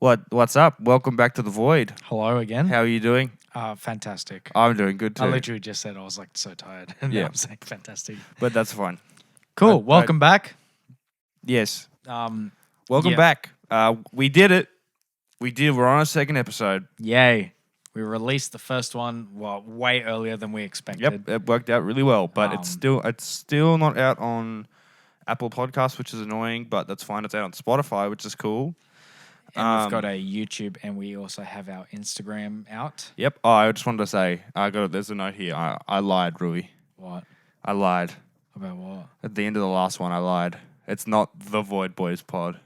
What's up? Welcome back to the Void. Hello again. How are you doing? Fantastic. I'm doing good too. I literally just said I was like so tired. And Yeah. now I'm saying fantastic. But that's fine. Cool. Welcome back. Yes. Um, Welcome Yeah. back. We did it. We're on a second episode. yay. We released the first one way earlier than we expected. Yep, it worked out really well. But it's Um, still not out on Apple Podcasts, which is annoying. But that's fine. It's out on Spotify, which is cool. And we've got a YouTube and we also have our Instagram out. Yep. Oh, I just wanted to say, there's a note here. I lied, Rui. What? I lied. About what? At the end of the last one, I lied. It's not the Void Boys Pod.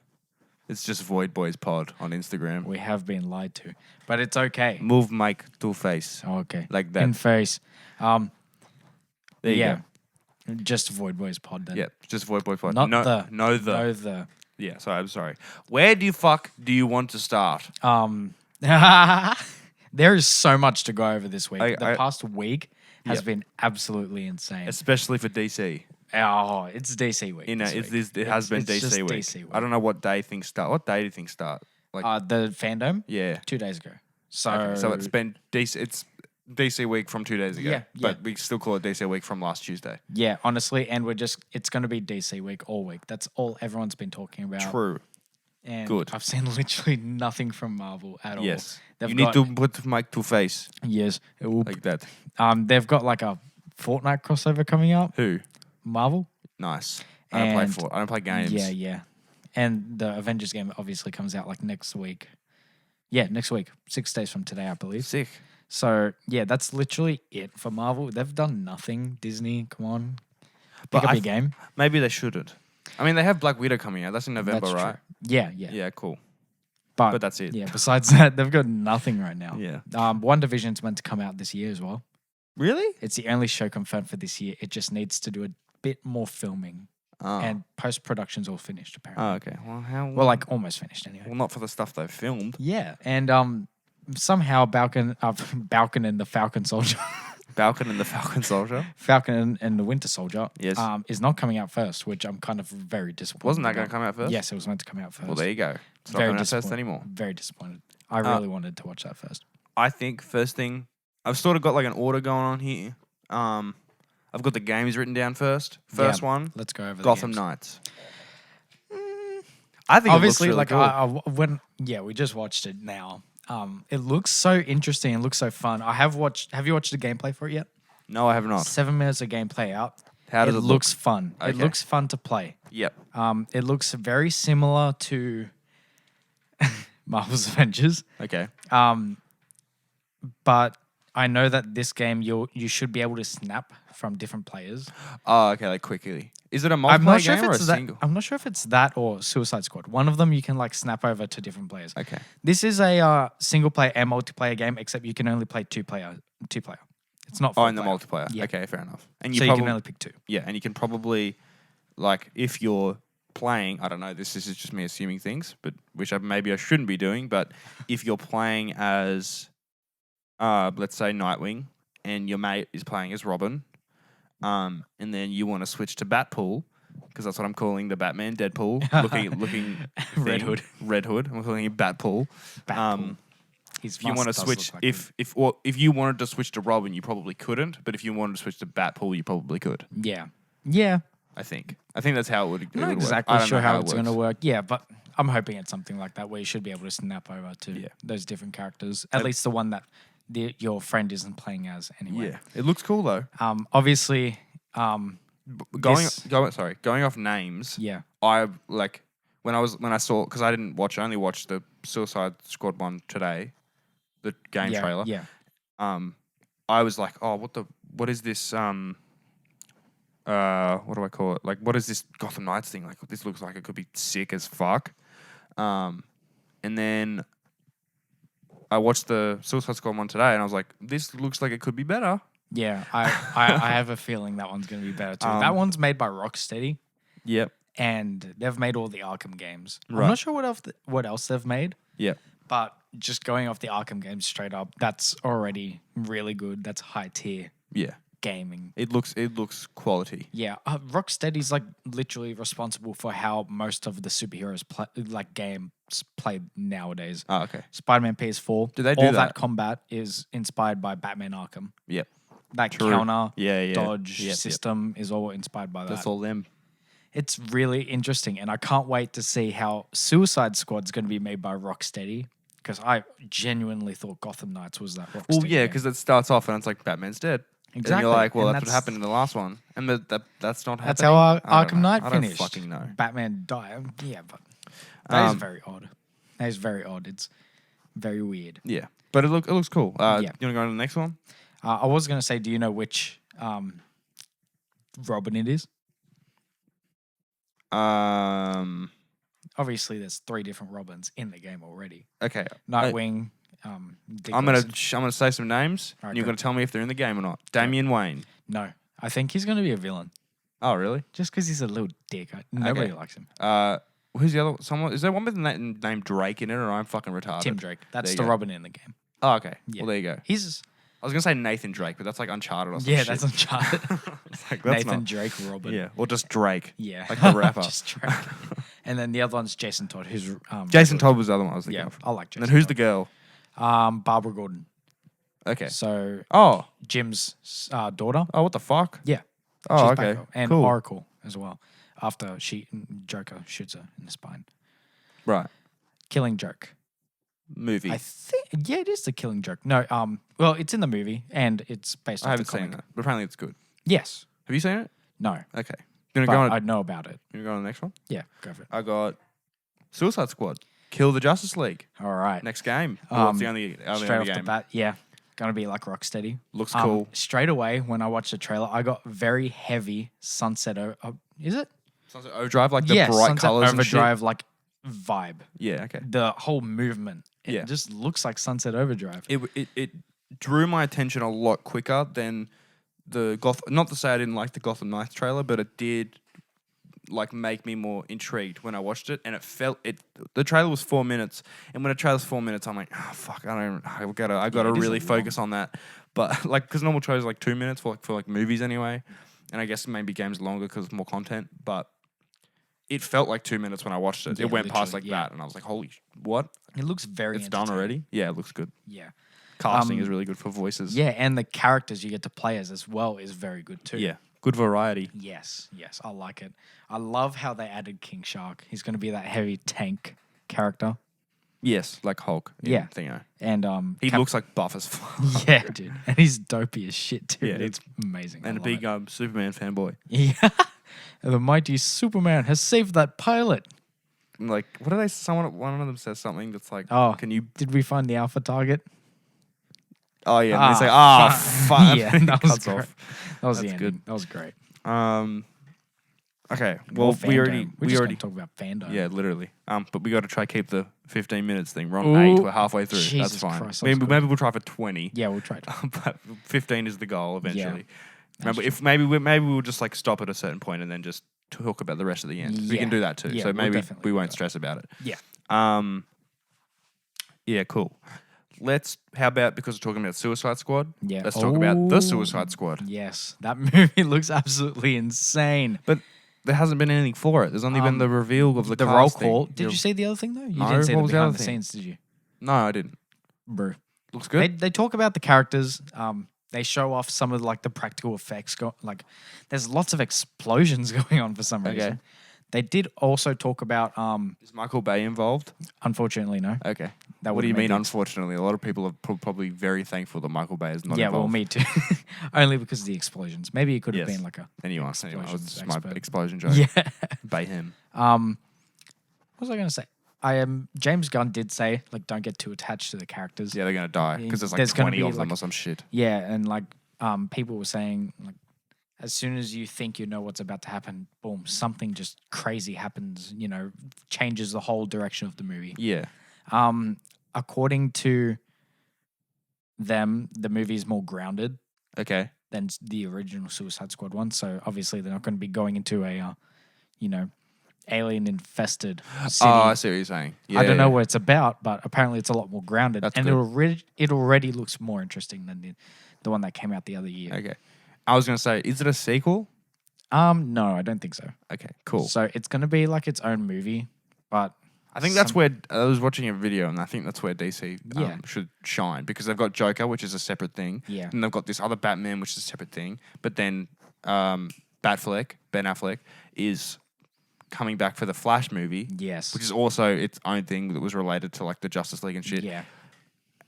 It's just Void Boys Pod on Instagram. We have been lied to. But it's okay. Move mic to face. Oh, okay. Like that. In face. There you go. Just Void Boys Pod then. Yep, just Void Boys Pod. Not no, the. No, the. No, the. Yeah, sorry, I'm sorry. Where do you want to start? There is so much to go over this week. The I- past week has Yep. been absolutely insane. Especially for DC. Oh, it's DC week. You know, this week. it has been it's DC just week. DC week. I don't know what day things start. What day do things start? Like, The fandom yeah. 2 days ago. So, Okay, so it's been DC. It's DC week from 2 days ago. Yeah, But we still call it DC week from last Tuesday. yeah, honestly, and it's going to be DC week all week. That's all everyone's been talking about. True. And Good. I've seen literally nothing from Marvel at all. Yes. They've You got, need to put mic to face Yes. like that. They've got like a Fortnite crossover coming up. Who? Marvel. Nice. I don't play games. Yeah. And the Avengers game obviously comes out like next week. Yeah, next week. 6 days from today, I believe. Sick. So, yeah, that's literally it for Marvel. They've done nothing. Disney, come on. But Pick up I your game. Maybe they shouldn't. I mean, they have Black Widow coming out. That's in November, That's right? true. Yeah. Yeah, cool. But But that's it. yeah, besides that, they've got nothing right now. Yeah. One Division's meant to come out this year as well. Really? It's the only show confirmed for this year. It just needs to do a bit more filming. Oh. And post-production's all finished, apparently. Oh, okay. Well, like almost finished anyway. Well, not for the stuff they've filmed. Yeah, and somehow Balkan and the Falcon Soldier, Falcon and the Falcon Soldier. Falcon and the Winter Soldier, Yes. is not coming out first, which I'm kind of very disappointed. Wasn't that going to about. come out first? Yes, it was meant to come out first. Well, there you go. It's not Very coming out first disappointed. anymore. Very disappointed. I really wanted to watch that first. I think first thing, I've sort of got like an order going on here. I've got the games written down first. First Yeah, one, Let's go over the Gotham games. Knights. I think Obviously, it looks really cool. we just watched it now. It looks so interesting and looks so fun. Have you watched the gameplay for it yet? No, I have not. 7 minutes of gameplay out. How does it look? looks fun. It Okay. looks fun to play. Yep. It looks very similar to Marvel's Avengers. Okay. But I know that this game you should be able to snap from different players. Oh, okay, like quickly. Is it a I'm multiplayer not sure game if or a it's that. single? I'm not sure if it's that or Suicide Squad. One of them you can like snap over to different players. Okay. This is a single player and multiplayer game, except you can only play two player. It's not. Oh, in the four-player. multiplayer. Yeah. Okay, fair enough. And So you can only pick two. Yeah, and you can probably, like, if you're playing, I don't know, this is just me assuming things, but maybe I shouldn't be doing, but if you're playing as, let's say Nightwing, and your mate is playing as Robin, and then you want to switch to Batpool, because that's what I'm calling the Batman, Deadpool, looking Red thing. Hood. Red Hood. I'm calling him Batpool. Batpool. His If you want to mask does switch, look like if you wanted to switch to Robin, you probably couldn't. But if you wanted to switch to Batpool, you probably could. him. Yeah. I think that's how it would. I'm not exactly sure how it's going to work. Yeah, but I'm hoping it's something like that where you should be able to snap over to those different characters. At least the one that your friend isn't playing as anyway. Yeah, it looks cool though. Obviously, Going off names. yeah, I like when I saw, because I didn't watch. I only watched the Suicide Squad one today, the game trailer. Yeah. I was like, oh, what is this? What do I call it? Like, what is this Gotham Knights thing? Like, this looks like it could be sick as fuck. And then I watched the Suicide Squad one today, and I was like, this looks like it could be better. Yeah, I have a feeling that one's going to be better too. That one's made by Rocksteady, Yep. and they've made all the Arkham games. Right. I'm not sure what else they've made, Yep. but just going off the Arkham games straight up, that's already really good. That's high tier. Yeah. gaming. It looks quality. Yeah, Rocksteady's like literally responsible for how most of the superheroes games play nowadays. Oh, okay. Spider-Man PS4. Do they do all that? combat is inspired by Batman Arkham. Yep. That True. counter Yeah. dodge system is all inspired by that. That's all them. It's really interesting, and I can't wait to see how Suicide Squad's going to be made by Rocksteady, because I genuinely thought Gotham Knights was that Rocksteady. Well, yeah, because it starts off and it's like Batman's dead. Exactly. And you're like, well, And that's what happened in the last one, and that's not happening. That's how Arkham Knight I finished. don't fucking know. Batman died. Yeah, but that is very odd. That is very odd. It's very weird. Yeah, but it looks cool. Yeah. You want to go to the next one? I was going to say, do you know which Robin it is? Obviously, there's 3 different Robins in the game already. Okay. Nightwing. I'm gonna say some names, and you're gonna tell me if they're in the game or not. Damian Wayne. No, I think he's going to be a villain. Oh, really? Just because he's a little dick. Nobody likes him. Who's the other? Someone? Is there one with the name Drake in it, or I'm fucking retarded? Tim Drake. That's the Robin in the game. Oh, okay. Yeah. Well, there you go. I was gonna say Nathan Drake, but that's like Uncharted or something. Yeah, that's Uncharted. That's Nathan Drake Robin. Yeah, or just Drake. Yeah, like the rapper. Just Drake. And then the other one's Jason Todd, who's Jason Todd was the other one I was thinking yeah, of. I like Jason. And who's Todd. the girl? Barbara Gordon. Okay. So Jim's daughter. Oh, what the fuck? Yeah. Oh, She's okay. Batgirl. And cool. Oracle as well. After Joker shoots her in the spine. Right. Killing Joke. Movie. I think it is the Killing Joke. No, well, it's in the movie and it's based on I the haven't comic. seen that, but apparently it's good. Yes. Have you seen it? No. Okay. You But gonna go I on? know about it. You gonna go on the next one? Yeah, go for it. I got Suicide Squad. Kill the Justice League. All right. Next game. Well, it's the only Straight off game. the bat, yeah. Gonna be like Rocksteady. Looks cool. Straight away when I watched the trailer, I got very heavy Sunset. Is it? Sunset Overdrive, like the bright Sunset colors and shit. Overdrive like vibe. Yeah. Okay. The whole movement. It Yeah. just looks like Sunset Overdrive. It drew my attention a lot quicker than the Not to say I didn't like the Gotham Knights trailer, but it did like make me more intrigued when I watched it, and the trailer was 4 minutes, and when a trailer's 4 minutes, I'm like, oh fuck, I gotta really focus on that. But like, because normal trailers are like 2 minutes for movies anyway, and I guess maybe games longer because more content, but it felt like 2 minutes when I watched it. Yeah, It went past like literally, that, and I was like, holy, what? It looks very It's done already? Yeah, it looks good. Yeah. Casting is really good for voices. Yeah, and the characters you get to play as well is very good too. Yeah. Good variety. Yes, I like it. I love how they added King Shark. He's going to be that heavy tank character. Yes, like Hulk. Yeah. Thingo. And He looks like buff as fuck. yeah, dude. And he's dopey as shit too. Yeah. It's amazing. And a big Superman fanboy. Yeah. The mighty Superman has saved that pilot. Like, what do they? One of them says something that's like, Oh, can you? Did we find the alpha target? Oh yeah, and they say, fuck. Yeah, And it that was cuts great. off. That was That's the good. ending. That was great. Okay. More Well, we just already. gonna talk about fandom. Yeah, literally. But we got to try keep the 15 minutes thing. We're on 8. We're halfway through. Jesus That's fine. Christ, that was maybe we'll try for 20. Yeah, we'll try it. But 15 is the goal eventually. That's Remember, if maybe we'll just like stop at a certain point and then just talk about the rest of the end. We Yeah. can do that too. Yeah, So we'll maybe definitely we do won't that. stress about it. Yeah. Yeah, cool. How about, because we're talking about Suicide Squad, Yeah. let's talk about the Suicide Squad. Yes, that movie looks absolutely insane. But there hasn't been anything for it. There's only been the reveal of the roll casting. call. Did you see the other thing though? You No, didn't see what the was the behind other the thing? scenes, did you? No, I didn't. Bro. Looks good. They talk about the characters. They show off some of like the practical effects. There's lots of explosions going on for some reason. They did also talk about. Is Michael Bay involved? Unfortunately, no. Okay. That What do you would've made mean, it- unfortunately? A lot of people are probably very thankful that Michael Bay is not Yeah, involved. well, me too. Only because of the explosions. Maybe it could have Yes. been like a. Anyway, it was just my expert. explosion joke. Yeah. Bay him. What was I going to say? James Gunn did say like don't get too attached to the characters. Yeah, they're going to die because there's like There's gonna 20 be, of them like- or some shit. Yeah, and like people were saying like as soon as you think you know what's about to happen, boom, something just crazy happens, changes the whole direction of the movie. Yeah. According to them, the movie is more grounded Okay. than the original Suicide Squad one. So obviously they're not going to be going into a alien infested city. Oh, I see what you're saying. Yeah, I don't know what it's about, but apparently it's a lot more grounded. That's and good. it already looks more interesting than the one that came out the other year. Okay. I was going to say, is it a sequel? No, I don't think so. Okay, cool. So it's going to be like its own movie, but I think that's where I was watching a video, and I think that's where DC should shine, because they've got Joker, which is a separate thing, and they've got this other Batman, which is a separate thing. But then Ben Affleck, is coming back for the Flash movie, yes, which is also its own thing that was related to like the Justice League and shit. Yeah.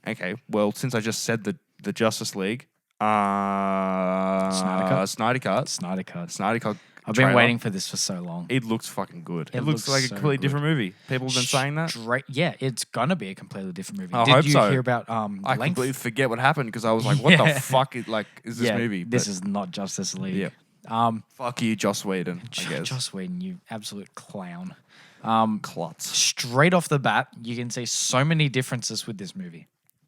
Okay, well, since I just said the Justice League, Snyder Cut. I've been waiting for this for so long. It looks fucking good. It looks like a completely different movie. People have been saying that. Yeah, it's gonna be a completely different movie. I hope Did you hear about I length? completely forget what happened because I was like, "What the fuck is this movie?" This is not Justice League. Yeah. Fuck you, Joss Whedon. I guess. Joss Whedon, you absolute clown. Klutz. Straight off the bat, you can see so many differences with this movie.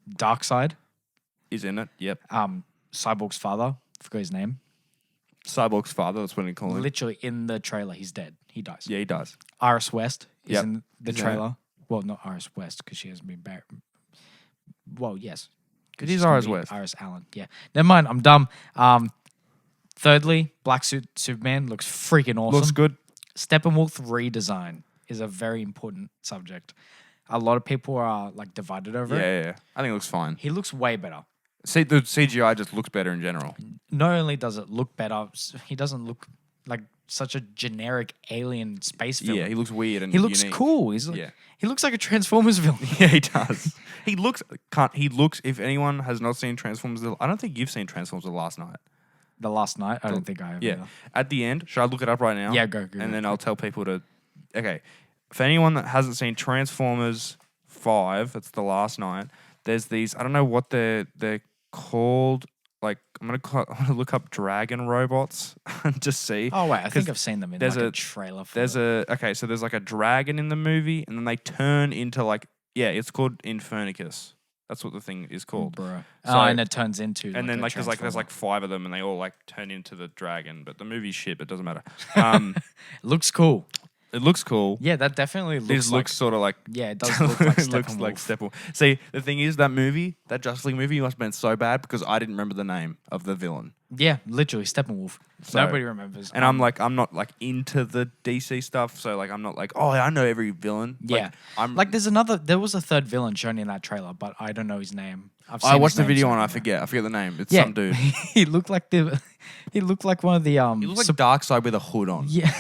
Darkseid is in it. Yep. Cyborg's father, forgot his name. Cyborg's father, that's what they call him. Literally in the trailer, he's dead. He dies. Yeah, he does. Iris West is in the trailer. Well, not Iris West because she hasn't been buried. Well, yes. It is Iris West. Iris Allen. Yeah. Never mind. I'm dumb. Thirdly, Black Suit Superman looks freaking awesome. Looks good. Steppenwolf redesign is a very important subject. A lot of people are like divided over it. Yeah. I think it looks fine. He looks way better. See, the CGI just looks better in general. Not only does it look better, he doesn't look like such a generic alien space villain. Yeah, he looks weird and he looks unique. cool. He looks like a Transformers villain. Yeah, he does. He looks. If anyone has not seen Transformers, I don't think you've seen Transformers the Last Night. The Last Night? I don't think I have. Yeah. Either. At the end, should I look it up right now? Yeah, go. And then I'll tell people to. Okay, for anyone that hasn't seen Transformers 5, it's the Last Night. There's these. I don't know what they're called. Like I'm gonna look up dragon robots and just see. Oh wait, I think I've seen them in like a trailer. So there's like a dragon in the movie, and then they turn into like it's called Infernicus. That's what the thing is called, bro. And it turns into. And then there's 5 of them, and they all like turn into the dragon. But the movie's shit. But it doesn't matter. It looks cool. It looks cool. Yeah, that definitely looks. This looks sort of like. Yeah, it does look like Steppenwolf. Looks like Steppenwolf. See, the thing is, that Justice League movie must have been so bad because I didn't remember the name of the villain. Yeah, literally Steppenwolf. So, nobody remembers. And I'm not like into the DC stuff, so like I'm not like, oh, I know every villain. Yeah, there was a third villain shown in that trailer, but I don't know his name. I watched the video and I forget the name. It's some dude. He looked like one of the He looked like Darkseid with a hood on. Yeah,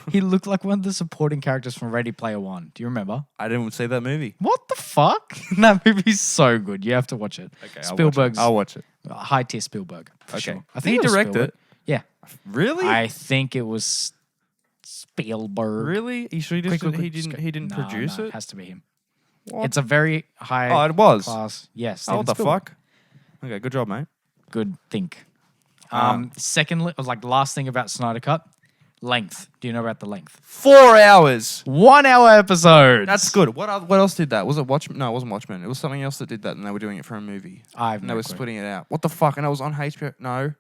he looked like one of the supporting characters from Ready Player One. Do you remember? I didn't see that movie. What the fuck? That movie's so good. You have to watch it. Okay, Spielberg's. I'll watch it. High tier Spielberg. For sure. I think he directed it. Yeah. Really? I think it was Spielberg. Really? You sure he didn't produce it? It has to be him. What? It's a very high it was class. Yes. What the fuck? Okay, good job, mate. Good think. Secondly, last thing about Snyder Cut, length. Do you know about the length? 4 hours. 1 hour episodes. That's good. What else did that? Was it Watchmen? No, it wasn't Watchmen. It was something else that did that, and they were doing it for a movie. They were splitting it out. What the fuck? And it was on HBO. No.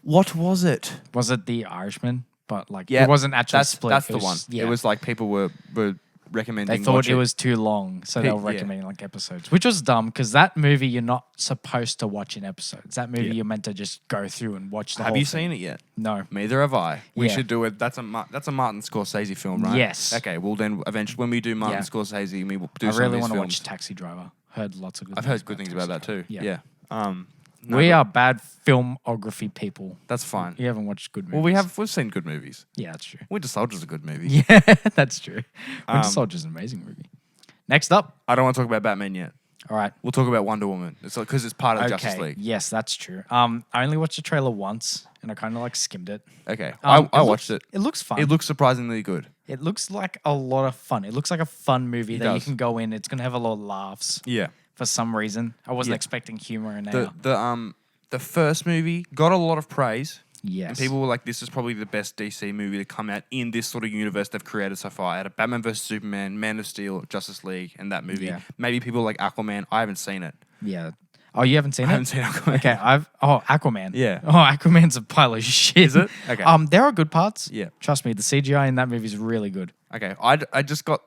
What was it? Was it The Irishman? But it wasn't actually split. That's the one. Yeah. It was like people were recommending. They thought it was too long, so they were recommending episodes, which was dumb because that movie you're not supposed to watch in episodes. That movie you're meant to just go through and watch the whole thing. Have you seen it yet? No. Neither have I. We should do it. That's a Martin Scorsese film, right? Yes. Okay. Well, then eventually when we do Martin Scorsese, we will do. I really want to watch Taxi Driver. Heard lots of good. I've heard good things about that too. Yeah. We are bad filmography people. That's fine. You haven't watched good movies. Well, we've seen good movies. Yeah, that's true. Winter Soldier's a good movie. Yeah, that's true. Winter Soldier's an amazing movie. Next up. I don't want to talk about Batman yet. All right. We'll talk about Wonder Woman. It's because it's part of Justice League. Yes, that's true. I only watched the trailer once, and I kind of skimmed it. Okay. I watched it. It looks fun. It looks surprisingly good. It looks like a lot of fun. It looks like a fun movie that you can go in. It's going to have a lot of laughs. Yeah. For some reason. I wasn't expecting humor in there. The first movie got a lot of praise. Yes. And people were like, this is probably the best DC movie to come out in this sort of universe they've created so far. Out of Batman vs. Superman, Man of Steel, Justice League, and that movie. Yeah. Maybe people like Aquaman. I haven't seen it. Yeah. Oh, you haven't seen it? I haven't seen Aquaman. Okay, Aquaman. Yeah. Oh, Aquaman's a pile of shit. Is it? Okay. There are good parts. Yeah. Trust me, the CGI in that movie is really good. Okay. I just got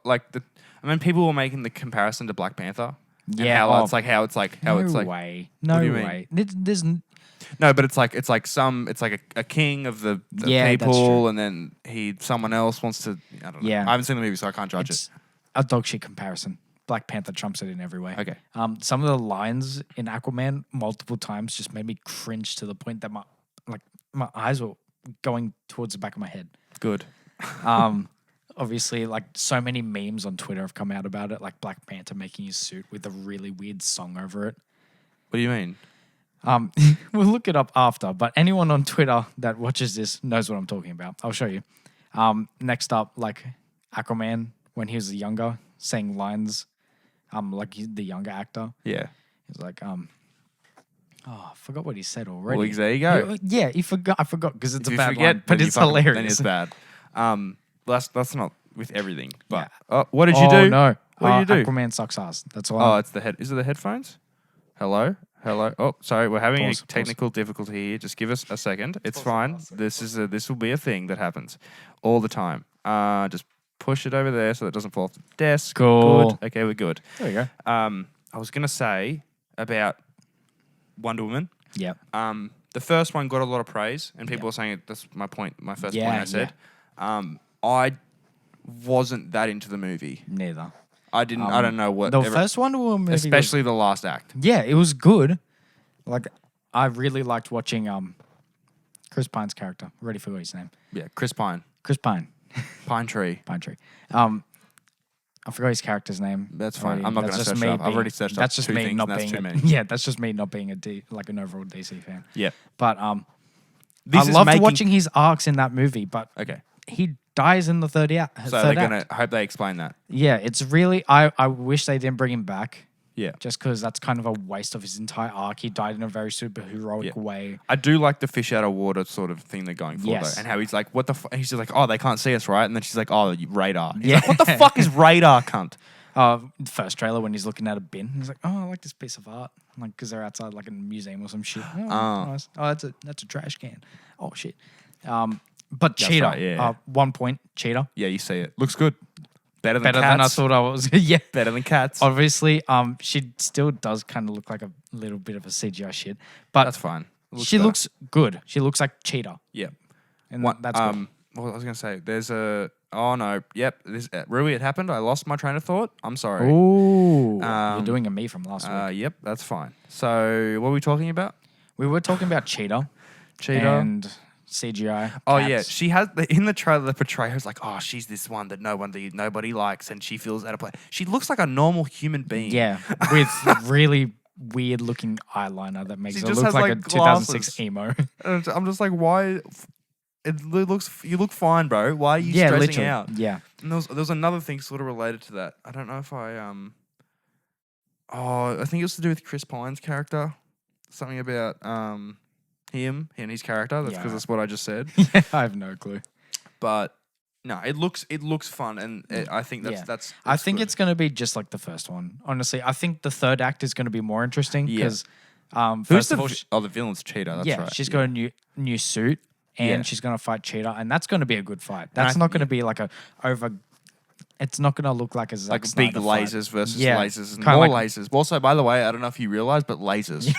people were making the comparison to Black Panther. Yeah, how it's like how it's like way. No What do you way. There's no, but it's like a king of the Yeah, that's true. people, and then someone else wants to. I don't know. Yeah. I haven't seen the movie, so I can't judge it's a dog shit comparison. Black Panther trumps it in every way. Okay. Some of the lines in Aquaman multiple times just made me cringe to the point that my eyes were going towards the back of my head. Good. Obviously, like so many memes on Twitter have come out about it, like Black Panther making his suit with a really weird song over it. What do you mean? We'll look it up after, but anyone on Twitter that watches this knows what I'm talking about. I'll show you. Next up, like Aquaman when he was younger, saying lines, like the younger actor. Yeah. He's like, I forgot what he said already. Well, there you go. Yeah, he forgot. I forgot because it's If a you bad forget, line, but then it's you fucking- hilarious. Then it's bad. That's not with everything. But Yeah. what did you do? No, What did you do? Aquaman sucks ass. That's all. Oh, it's the head. Is it the headphones? Hello. Oh, sorry. We're having Pause. a technical difficulty here. Just give us a second. It's fine. This will be a thing that happens all the time. Just push it over there so that it doesn't fall off the desk. Cool. Good. Okay, we're good. There we go. I was gonna say about Wonder Woman. Yeah. The first one got a lot of praise, and people were saying it. That's my point. My first point I said. I wasn't that into the movie. Neither. I didn't. I don't know what. The first Wonder Woman movie was- especially the last act. yeah, it was good. Like, I really liked watching Chris Pine's character. I already forgot his name. Yeah, Chris Pine, Chris Pine. Pine Tree. Pine Tree. I forgot his character's name. That's fine. Already. I'm not going to That's search just it me up. I've being- already searched up That's just two me things, not and that's being too a, many. yeah. That's just me not being like an overall DC fan. Yeah. But This I is loved making- watching his arcs in that movie. But Okay. he dies in the third act. So they're gonna. I hope they explain that. Yeah, it's really. I wish they didn't bring him back. Yeah. Just because that's kind of a waste of his entire arc. He died in a very superheroic way. I do like the fish out of water sort of thing they're going for Yes. though, and how he's like, "What the?" He's just like, "Oh, they can't see us, right?" And then she's like, "Oh, radar." He's Yeah. like, what the fuck is radar, cunt? The first trailer when he's looking at a bin, he's like, "Oh, I like this piece of art," like because they're outside like a museum or some shit. Oh, nice. Oh, that's a trash can. Oh shit. But Cheetah. right, yeah. 1 point. Cheetah. Yeah, you see it. Looks good. Better than Better cats. than I thought I was. Yeah. Better than cats. Obviously, she still does kind of look like a little bit of a CGI shit, but That's fine. she better. looks good. She looks like Cheetah, Yeah. and What? that's good. What was I gonna say? There's a. Oh no. Yep. This Rui. It happened. I lost my train of thought. I'm sorry. Ooh, you're doing a me from last week. Yep. That's fine. So what were we talking about? We were talking about Cheetah Cheetah. and CGI. Oh yeah, cats. she has in the trailer. The portrayer's like, oh, she's this one that nobody likes, and she feels out of place. She looks like a normal human being. Yeah, with really weird looking eyeliner that makes She her just look has, like a like, 2006 glasses. emo. And I'm just like, why? You look fine, bro. Why are you yeah, stressing literally. out? Yeah. And there was another thing sort of related to that. I don't know if I I think it was to do with Chris Pine's character. Something about him and his character. That's because Yeah. that's what I just said. Yeah, I have no clue. But no, it looks fun, and I think that's. I think good. it's going to be just like the first one. Honestly, I think the third act is going to be more interesting Yeah. because Who's first the of all, the villain's Cheetah? That's yeah, right. she's got a new suit and Yeah. she's going to fight Cheetah, and that's going to be a good fight. That's I- not going to be like a over. It's not going to look like a Zack like big Snyder fight. lasers versus Yeah, lasers and kinda more like- lasers. Also, by the way, I don't know if you realize, but lasers.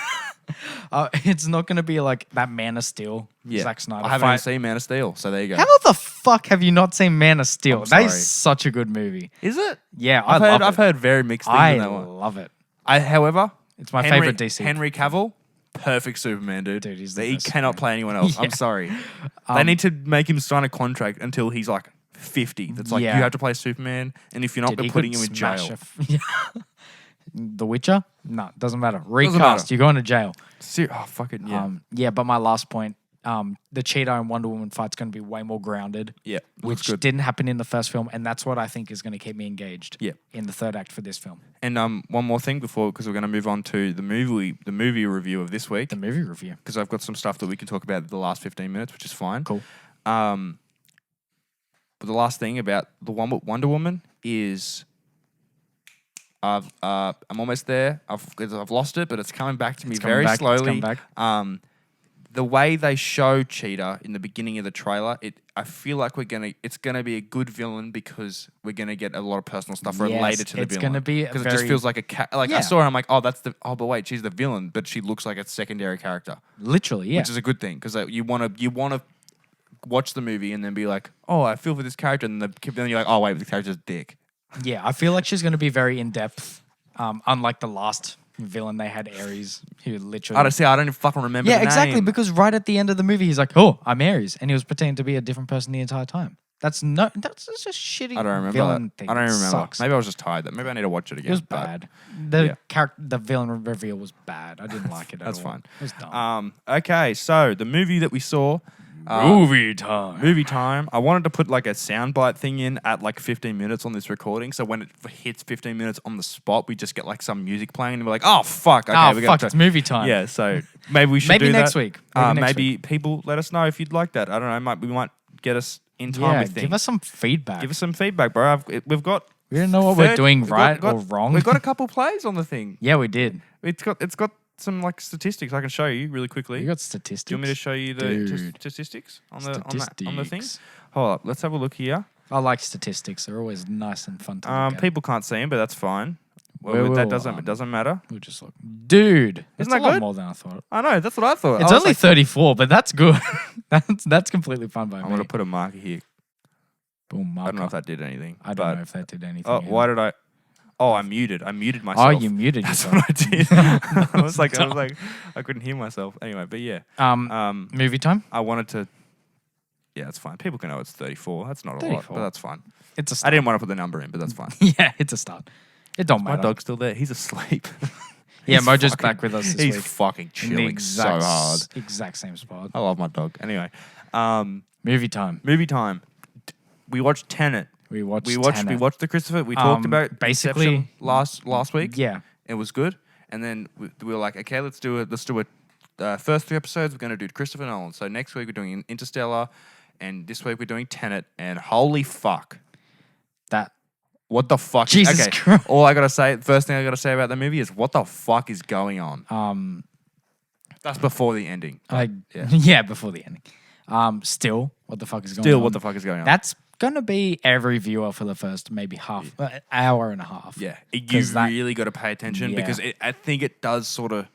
It's not going to be like that Man of Steel, Yeah. Zack Snyder I haven't fight. even seen Man of Steel, so there you go. How the fuck have you not seen Man of Steel? I'm That is sorry. such a good movie. Is it? Yeah, I've heard very mixed things I on that one. love it. However, It's my favorite DC. Henry Cavill, perfect Superman, dude. Dude, he's the He best cannot Superman. play anyone else. I'm Yeah. sorry. They need to make him sign a contract until he's like 50. That's like Yeah. you have to play Superman, and if you're not, Dude, they're he putting could him in smash jail. The Witcher? No, doesn't matter. matter. Recast. You're going to jail. Oh fucking yeah, Yeah, but my last point, the Cheetah and Wonder Woman fight's going to be way more grounded, yeah. which Looks good. didn't happen in the first film, and that's what I think is going to keep me engaged. Yeah. In the third act for this film, And one more thing because we're going to move on to the movie review of this week. the movie review. Because I've got some stuff that we can talk about the last 15 minutes, which is fine. Cool. But the last thing about the one with Wonder Woman is I'm almost there. I've lost it, but it's coming back to me It's coming very back, it's slowly. coming back. the way they show Cheetah in the beginning of the trailer, I feel like it's gonna be a good villain because we're gonna get a lot of personal stuff related to the villain. It's gonna be because it just feels like I saw her, I'm like, oh, but wait, she's the villain, but she looks like a secondary character. Literally, yeah. Which is a good thing because you wanna watch the movie and then be like, oh, I feel for this character, and then you're like, oh wait, this character's a dick. Yeah, I feel like she's gonna be very in depth, unlike the last villain they had, Ares, who literally. I don't even fucking remember. Yeah, the exactly. name. Because right at the end of the movie, he's like, "Oh, I'm Ares," and he was pretending to be a different person the entire time. That's just shitty. I don't remember villain that. thing. I don't remember. Sucks. Maybe I was just tired. Maybe I need to watch it again. It was but- bad. The villain reveal was bad. I didn't like it at all. That's fine. It was dumb. Okay, so the movie that we saw. Movie time. Movie time. I wanted to put like a soundbite thing in at like 15 minutes on this recording. So when it hits 15 minutes on the spot, we just get like some music playing and we're like, oh, fuck. Okay, we got it's movie time. Yeah, so maybe we should Maybe do next that. week. Maybe people let us know if you'd like that. I don't know. We might get us in time Yeah, with things. give us some feedback. Give us some feedback, bro. We've got. We don't know what we're doing right or wrong. We've got a couple plays on the thing. Yeah, we did. It's got some like statistics I can show you really quickly. You got statistics. Do you want me to show you the Dude. statistics on the thing? Statistics. Hold up, let's have a look here. I like statistics. They're always nice and fun to look at. People can't see them, but that's fine. It doesn't matter. We'll just look. Dude, it's that a lot good? more than I thought. I know, that's what I thought. It's only 34, but that's good. that's completely fine by me. I'm gonna put a marker here. Boom, marker. I don't know if that did anything. I don't know if that did anything. Oh, either. why did I? Oh, I muted myself. Oh, you muted That's yourself. what I did. I was like, I couldn't hear myself. Anyway, but yeah. Movie time? I wanted to. Yeah, that's fine. People can know it's 34. That's not a lot, 34. but that's fine. It's a I start. didn't want to put the number in, but that's fine. Yeah, it's a start. It don't My matter. dog's still there. He's asleep. Yeah, He's Mojo's fucking- back with us this He's week. fucking In the chilling so hard. Exact same spot. I love my dog. Anyway, Movie time. movie time. We watched Tenet. We watched We Tenet. watched the Christopher. We talked about basically- Inception last week. Yeah. It was good. And then we were like, okay, let's do it. First 3 episodes, we're going to do Christopher Nolan. So next week we're doing Interstellar, and this week we're doing Tenet. And holy fuck, That. what the fuck? Jesus okay, Christ. all I gotta say, first thing I gotta say about the movie is what the fuck is going on. That's before the ending. Yeah, before the ending. Still, what the fuck is going on? Still, what the fuck is going on? That's gonna be every viewer for the first maybe hour and a half. Yeah, you 'Cause that- really got to pay attention Yeah. because I think it does sort of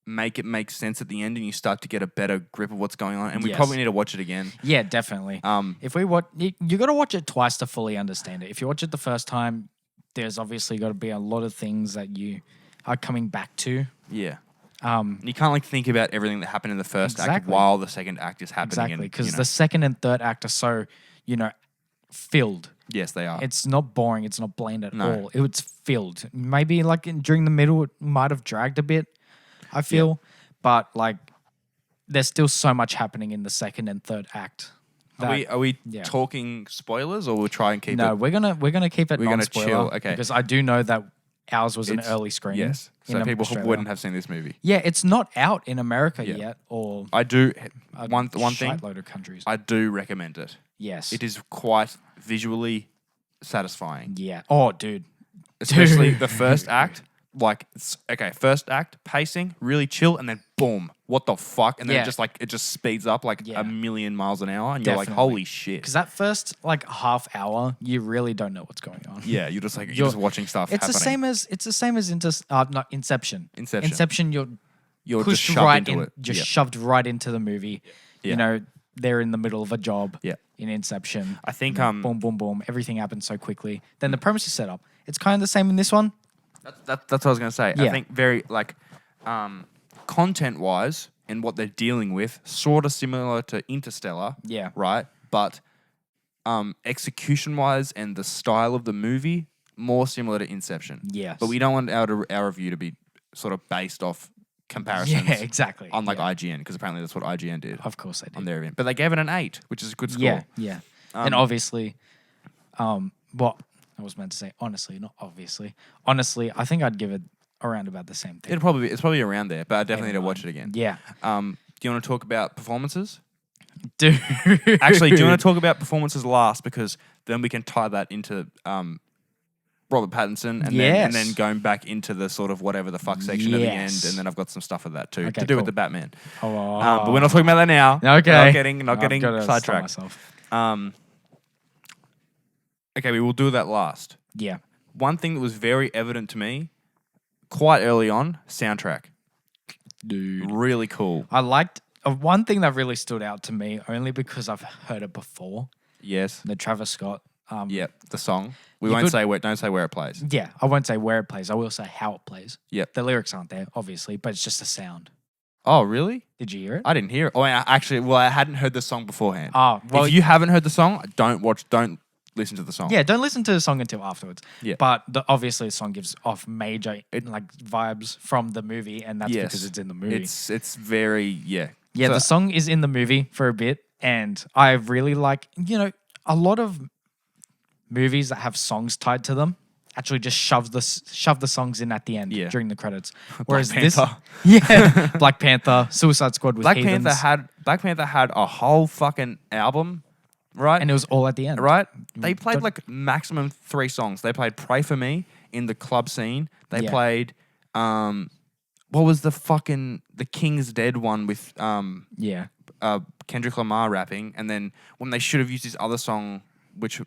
make sense at the end, and you start to get a better grip of what's going on. And we Yes. probably need to watch it again. Yeah, definitely. If we watch, you got to watch it twice to fully understand it. If you watch it the first time, there's obviously got to be a lot of things that you are coming back to. Yeah. You can't like think about everything that happened in the first act Exactly. while the second act is happening. Exactly, and, because you know, the second and third act are so, filled. yes, they are. It's not boring. It's not bland at No. all. It's filled. Maybe like during the middle, it might have dragged a bit. I feel, but like there's still so much happening in the second and third act. Are we yeah. talking spoilers, or we'll try and keep No, it? we're gonna keep it We're gonna non-spoiler. chill, okay. Because I do know that ours was an It's- early screening. Yes, so in people Australia. wouldn't have seen this movie. Yeah, it's not out in America Yeah. yet, or I do a one thing. shitload of countries. I do recommend it. Yes. It is quite visually satisfying, Yeah. Oh, dude. especially Dude. the first act. Like, first act pacing really chill, and then boom, what the fuck? And then Yeah. it just speeds up like Yeah. a million miles an hour, and you're like, Definitely. holy shit. Because that first like half hour, you really don't know what's going on. Yeah, you're just like you're You're- just watching stuff. It's happening. the same as not Inception. Inception. Inception, you're You're just pushed shoved right into in, it. just Yep. shoved right into the movie. Yeah. You know, they're in the middle of a job. Yeah. In Inception, I think boom, boom, boom. Everything happens so quickly. Then the premise is set up. It's kind of the same in this one. That's what I was gonna say. I Yeah. think very like content wise and what they're dealing with, sort of similar to Interstellar. Yeah. Right. But execution wise and the style of the movie, more similar to Inception. Yes. But we don't want our review to be sort of based off comparisons. Yeah, exactly. On like Yeah. IGN, because apparently that's what IGN did Of course they on did. their event. But they gave it an 8, which is a good score. Yeah, yeah. And obviously, what I was meant to say, honestly, not obviously. Honestly, I think I'd give it around about the same thing. It's probably around there, but I definitely need to watch it again. Yeah. Do you want to talk about performances? Dude. Actually, do you want to talk about performances last, because then we can tie that into Robert Pattinson, and then going back into the sort of whatever the fuck section at the end, and then I've got some stuff of that too to do with the Batman. But we're not talking about that now. Okay, not getting sidetracked. Okay, we will do that last. Yeah. One thing that was very evident to me quite early on, soundtrack. Dude. Really cool. I liked one thing that really stood out to me only because I've heard it before. Yes. The Travis Scott. The song. Don't say where it plays. Yeah, I won't say where it plays. I will say how it plays. Yep. The lyrics aren't there, obviously, but it's just the sound. Oh, really? Did you hear it? I didn't hear it. Oh, I hadn't heard the song beforehand. Oh, well, if you haven't heard the song, don't listen to the song. Yeah, don't listen to the song until afterwards. Yeah. But obviously the song gives off major vibes from the movie, and that's because it's in the movie. It's very, yeah. Yeah, the song is in the movie for a bit, and I really like, a lot of movies that have songs tied to them actually just shove the songs in at the end during the credits. Whereas Black Panther, Suicide Squad with Black Panther had a whole fucking album. Right? And it was all at the end. Right? They played maximum 3 songs. They played Pray For Me in the club scene. They played, what was the King's Dead one with Kendrick Lamar rapping. And then when they should have used this other song, which,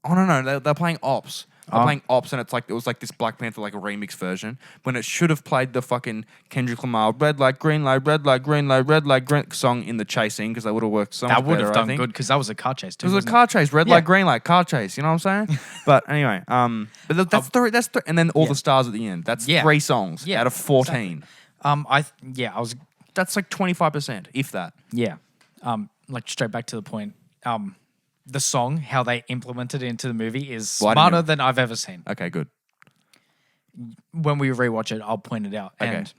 they're playing Ops. They're playing Ops, and it was like this Black Panther a remix version when it should have played the fucking Kendrick Lamar red light, green light, red light, green light, red light, green song in the chase scene because that would have worked so much better. That would have done good because that was a car chase too. It was a car chase, red light, green light, car chase. You know what I'm saying? But anyway, but that's three. And then all the stars at the end. That's 3 songs out of 14. Exactly. That's 25%, if that. Yeah. Straight back to the point. The song, how they implemented it into the movie, is smarter than I've ever seen. Okay, good. When we rewatch it, I'll point it out. Okay. And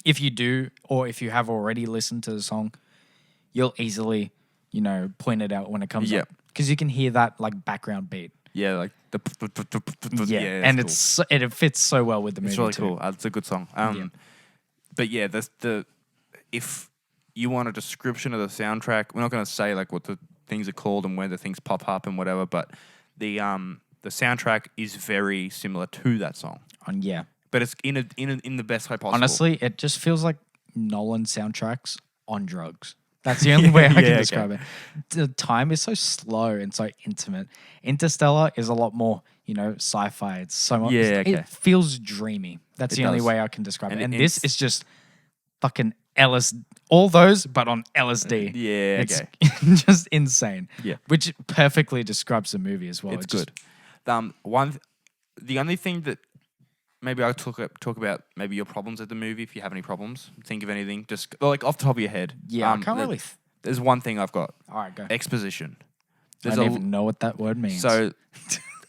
if you do, or if you have already listened to the song, you'll easily, point it out when it comes up. Because you can hear that background beat. Yeah, the and cool. It fits so well with the movie. It's really cool. It's a good song. But yeah, if you want a description of the soundtrack, we're not going to say what the things are called and where the things pop up and whatever, but the soundtrack is very similar to that song. But it's in the best way possible. Honestly, it just feels like Nolan soundtracks on drugs. That's the only way I can describe it. The time is so slow and so intimate. Interstellar is a lot more, sci-fi. It's so much. It feels dreamy. That's the only way I can describe it. And this is just fucking LSD. All those, but on LSD. It's just insane. Yeah. Which perfectly describes the movie as well. It's good. The only thing that maybe I'll talk about maybe your problems at the movie, if you have any problems, think of anything, just off the top of your head. Yeah, I can't really. There's one thing I've got. All right, go. Exposition. I don't even know what that word means. So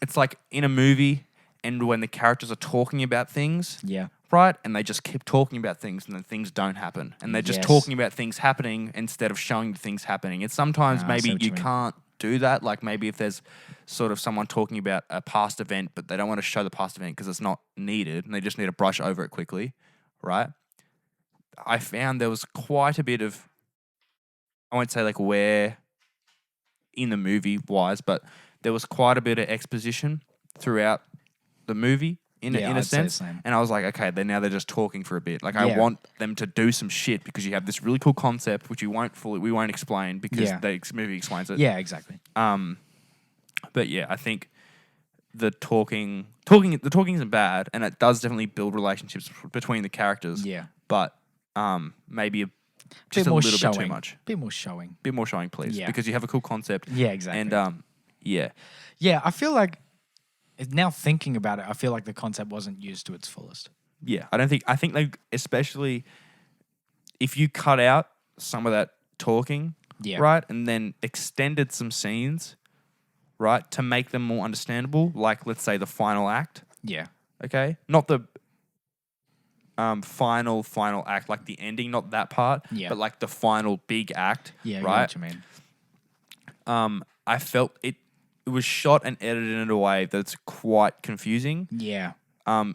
it's in a movie, and when the characters are talking about things. Yeah. Right? And they just keep talking about things and then things don't happen. And they're just talking about things happening instead of showing the things happening. And sometimes maybe you can't do that. Maybe if there's sort of someone talking about a past event, but they don't want to show the past event because it's not needed and they just need to brush over it quickly. Right? I found there was quite a bit of, I won't say where in the movie wise, but there was quite a bit of exposition throughout the movie. In a sense, and I was like, okay, they're just talking for a bit. I want them to do some shit because you have this really cool concept which we won't explain because the movie explains it. Yeah, exactly. But yeah, I think the talking isn't bad, and it does definitely build relationships between the characters. Yeah, but maybe just a little bit too much. Bit more showing, please. Yeah, because you have a cool concept. Yeah, exactly. And yeah, I feel like. Now thinking about it, I feel like the concept wasn't used to its fullest. Yeah, I think especially if you cut out some of that talking, right, and then extended some scenes, right, to make them more understandable, let's say the final act. Yeah. Okay? Not the final act, the ending, not that part, but the final big act, right? I know what you mean. I felt it was shot and edited in a way that's quite confusing. Yeah.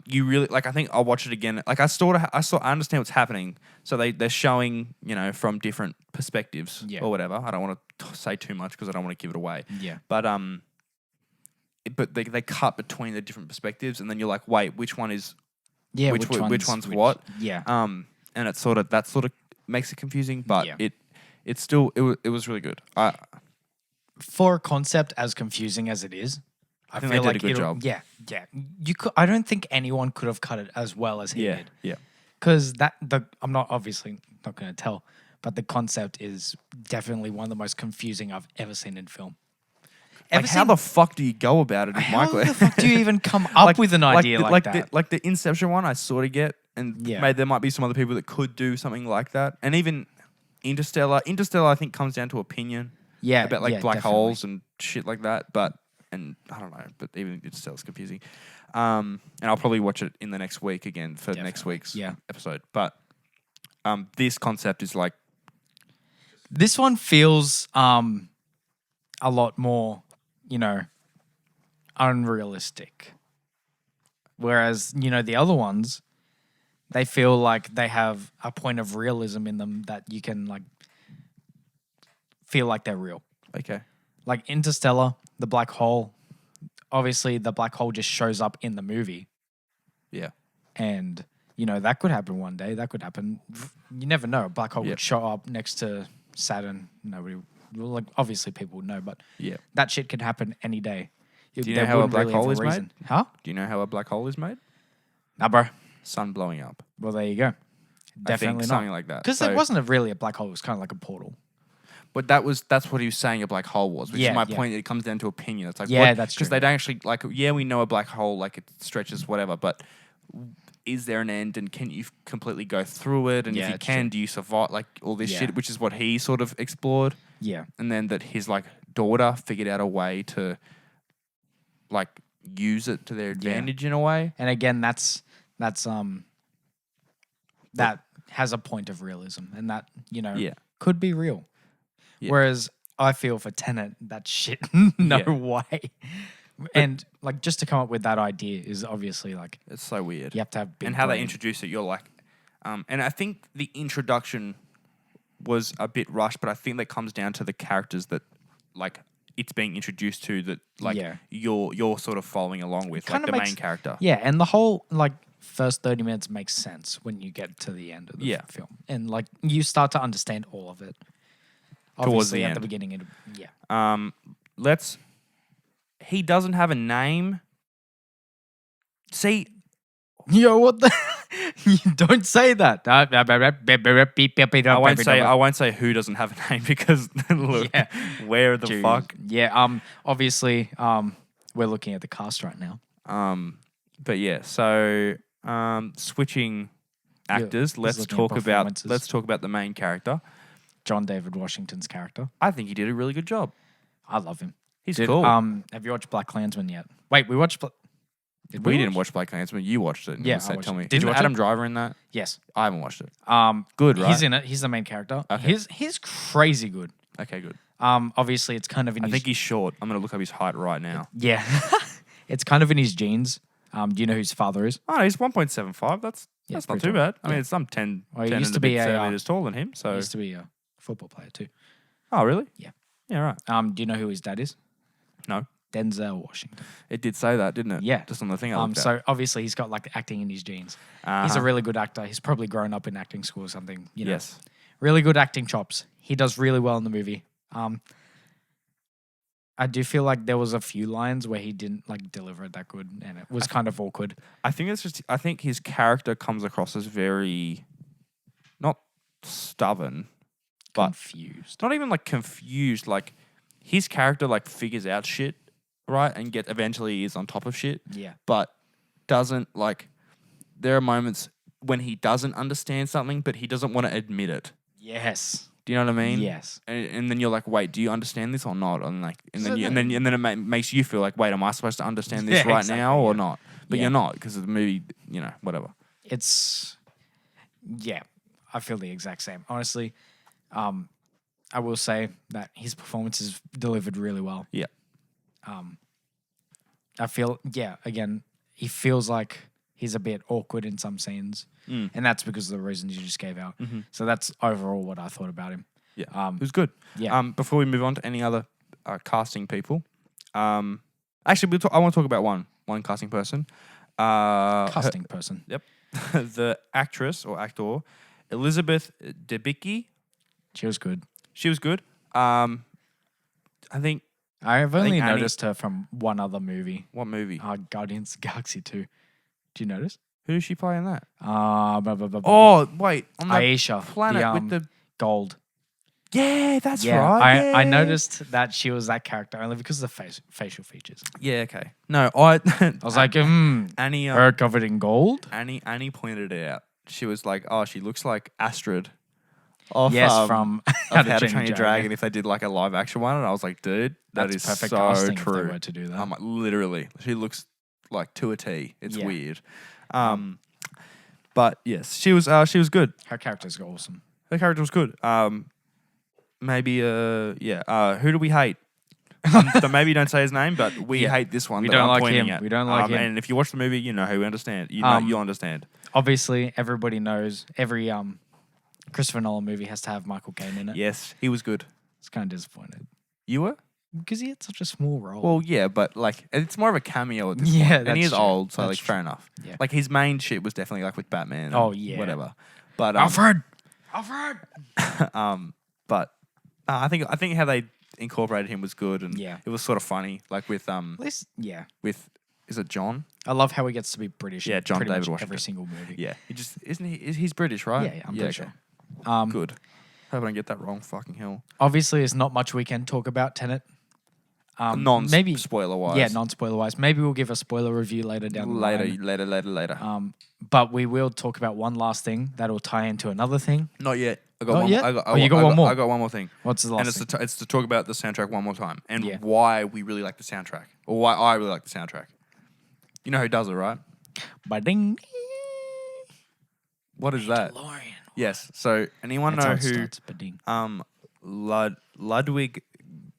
You really I think I'll watch it again. I understand what's happening. So they're showing, from different perspectives or whatever. I don't want to say too much because I don't want to give it away. Yeah. But but they cut between the different perspectives, and then you're like, wait, which one is Yeah, which one's what? Yeah. And it's sort of makes it confusing, but Yeah. it still it was really good. For a concept as confusing as it is, I think feel they did like a good job. Yeah, yeah. I don't think anyone could have cut it as well as he did. Yeah. Because I'm not obviously not going to tell, but the concept is definitely one of the most confusing I've ever seen in film. Like, how the fuck do you go about it, how Michael? the fuck do you even come up with an idea like that? Like the Inception one, I sort of get, and Yeah. maybe there might be some other people that could do something like that, and even Interstellar, I think comes down to opinion. Yeah, about like yeah, black definitely. holes and shit like that. And I don't know, but even Interstellar's confusing. And I'll probably watch it in the next week again for next week's episode. But this concept is like, This one feels a lot more, unrealistic. Whereas, the other ones, they feel like they have a point of realism in them that you can like feel like they're real. okay, Like Interstellar, the black hole, obviously the black hole just shows up in the movie. yeah, And, that could happen one day. That could happen. You never know. A black hole would show up next to Saturn. Nobody, obviously people would know, but yeah. that shit could happen any day. Do you know how a black hole is made? made? Huh? Do you know how a black hole is made? Nah, bro. Sun blowing up. Well, there you go. Definitely not. Something like that. Because So- it wasn't really a black hole. It was kind of like a portal. But that's what he was saying a black hole was, which is my point. It comes down to opinion. It's like, that's true. Because they don't actually, like, we know a black hole, like, it stretches, whatever, but is there an end, and can you completely go through it? And if you it's can, true. do you survive, like, all this Yeah. shit, which is what he sort of explored. Yeah. And then that his, like, daughter figured out a way to, like, use it to their advantage in a way. And again, that has a point of realism, and that could be real. Yeah. Whereas I feel for Tenet, that shit, no way. And like just to come up with that idea is obviously like It's so weird. you have to have big And how they brain. introduce it, you're like, and I think the introduction was a bit rushed, but I think that comes down to the characters that, like, it's being introduced to, that, like, you're sort of following along with, like, the main character. Yeah, and the whole like first 30 minutes makes sense when you get to the end of the Yeah. film, and like you start to understand all of it. Towards Obviously, the at end. the beginning, He doesn't have a name. See, Yo, what the? You don't say that. I won't say who doesn't have a name because look, where the fuck? Yeah. Obviously, we're looking at the cast right now. But yeah. So, switching actors. Let's looking at talk about performances. the main character. John David Washington's character. I think he did a really good job. I love him. He's Dude, cool. Have you watched Black Klansman yet? Wait, we watched. We didn't watch Black Klansman. You watched it. Yeah, I Said, watched tell it. me. Did you Isn't watch Adam it? Driver in that? Yes. I haven't watched it. Good, right? He's in it. He's the main character. Okay. He's crazy good. Okay, good. Obviously, it's kind of in I his. think he's short. I'm gonna look up his height right now. Yeah, it's kind of in his genes. Do you know who his father is? Oh, no, he's 1.75. That's not pretty too tall. bad. I mean, it's some 10, Well, he 10 used and to a be bit a, centimeters taller than him. So, He used to be a football player too. oh, really? Yeah. Yeah, right. Do you know who his dad is? No, Denzel Washington. it did say that, didn't it? Yeah. Just on the thing I looked at. So obviously he's got like acting in his genes. He's a really good actor. He's probably grown up in acting school or something. You know? Yes. Really good acting chops. He does really well in the movie. I do feel like there was a few lines where he didn't like deliver it that good, and it was kind of awkward. I think his character comes across as very, not stubborn, but Confused. not even like confused. Like, his character like figures out shit, right, and eventually is on top of shit. Yeah. But doesn't like. There are moments when he doesn't understand something, but he doesn't want to admit it. Yes. Do you know what I mean? Yes. And then you're like, wait, do you understand this or not? And like, and then it makes you feel like, wait, am I supposed to understand this right now or not? But you're not, because of the movie, whatever. It's, yeah, I feel the exact same. Honestly, I will say that his performance is delivered really well. Yeah. I feel, again, he feels like he's a bit awkward in some scenes. And that's because of the reasons you just gave out. Mm-hmm. So that's overall what I thought about him. Yeah. It was good. Yeah. Before we move on to any other casting people, Actually, I want to talk about one casting person. Casting person. Yep. The actress or actor, Elizabeth Debicki. She was good. She was good. I think. I've only Annie- noticed her from one other movie. What movie? Guardians of the Galaxy 2. Do you notice? Who does she play in that? Oh, Oh, wait. On the Aisha. planet the, with the. Gold. Yeah, that's Yeah, right. I yeah. noticed that she was that character only because of the facial features. Yeah, okay. No, I was like, Annie her covered in gold? Annie pointed it out. She was like, "Oh, she looks like Astrid." Off, Yes, from How to Train Your Dragon. If they did like a live action one, and I was like, "Dude, That's is perfect so casting true." if they were to do that. I'm like, literally, she looks like to a T. It's Yeah. weird. But yes, she was good. Her character's awesome. Her character was good. Maybe who do we hate? So maybe don't say his name, but we hate this one. We that don't I'm like pointing him. At. We don't like him. And if you watch the movie, you know who understand. You'll understand. Obviously, everybody knows every Christopher Nolan movie has to have Michael Caine in it. Yes, he was good. It's kind of disappointed You were? because he had such a small role. Well, yeah, but like it's more of a cameo at this Yeah, point. And he that's is true. old, so That's like true. fair enough. Yeah. Like his main shit was definitely like with Batman. Oh, and yeah. whatever. But Alfred. but I think how they incorporated him was good, and Yeah. it was sort of funny. Like with At least, yeah. with is it John? I love how he gets to be British. Yeah, in John pretty David much Washington. every single movie. Yeah, he just isn't he? He's British, right? Yeah, I'm pretty okay. sure. Good. Hope I don't get that wrong. Fucking hell. Obviously, there's not much we can talk about Tenet. Non spoiler wise. Yeah, non-spoiler wise. Maybe we'll give a spoiler review later down the line. Later. But we will talk about one last thing that'll tie into another thing. Not yet. I got Not one. yet? I got one more. I got one more thing. What's the And last thing? it's to talk about the soundtrack one more time and Yeah. why we really like the soundtrack or why I really like the soundtrack. You know who does it, right? Ba-ding. What is that? DeLorean. Yes. So anyone That's how know it who starts, ba-ding. Ludwig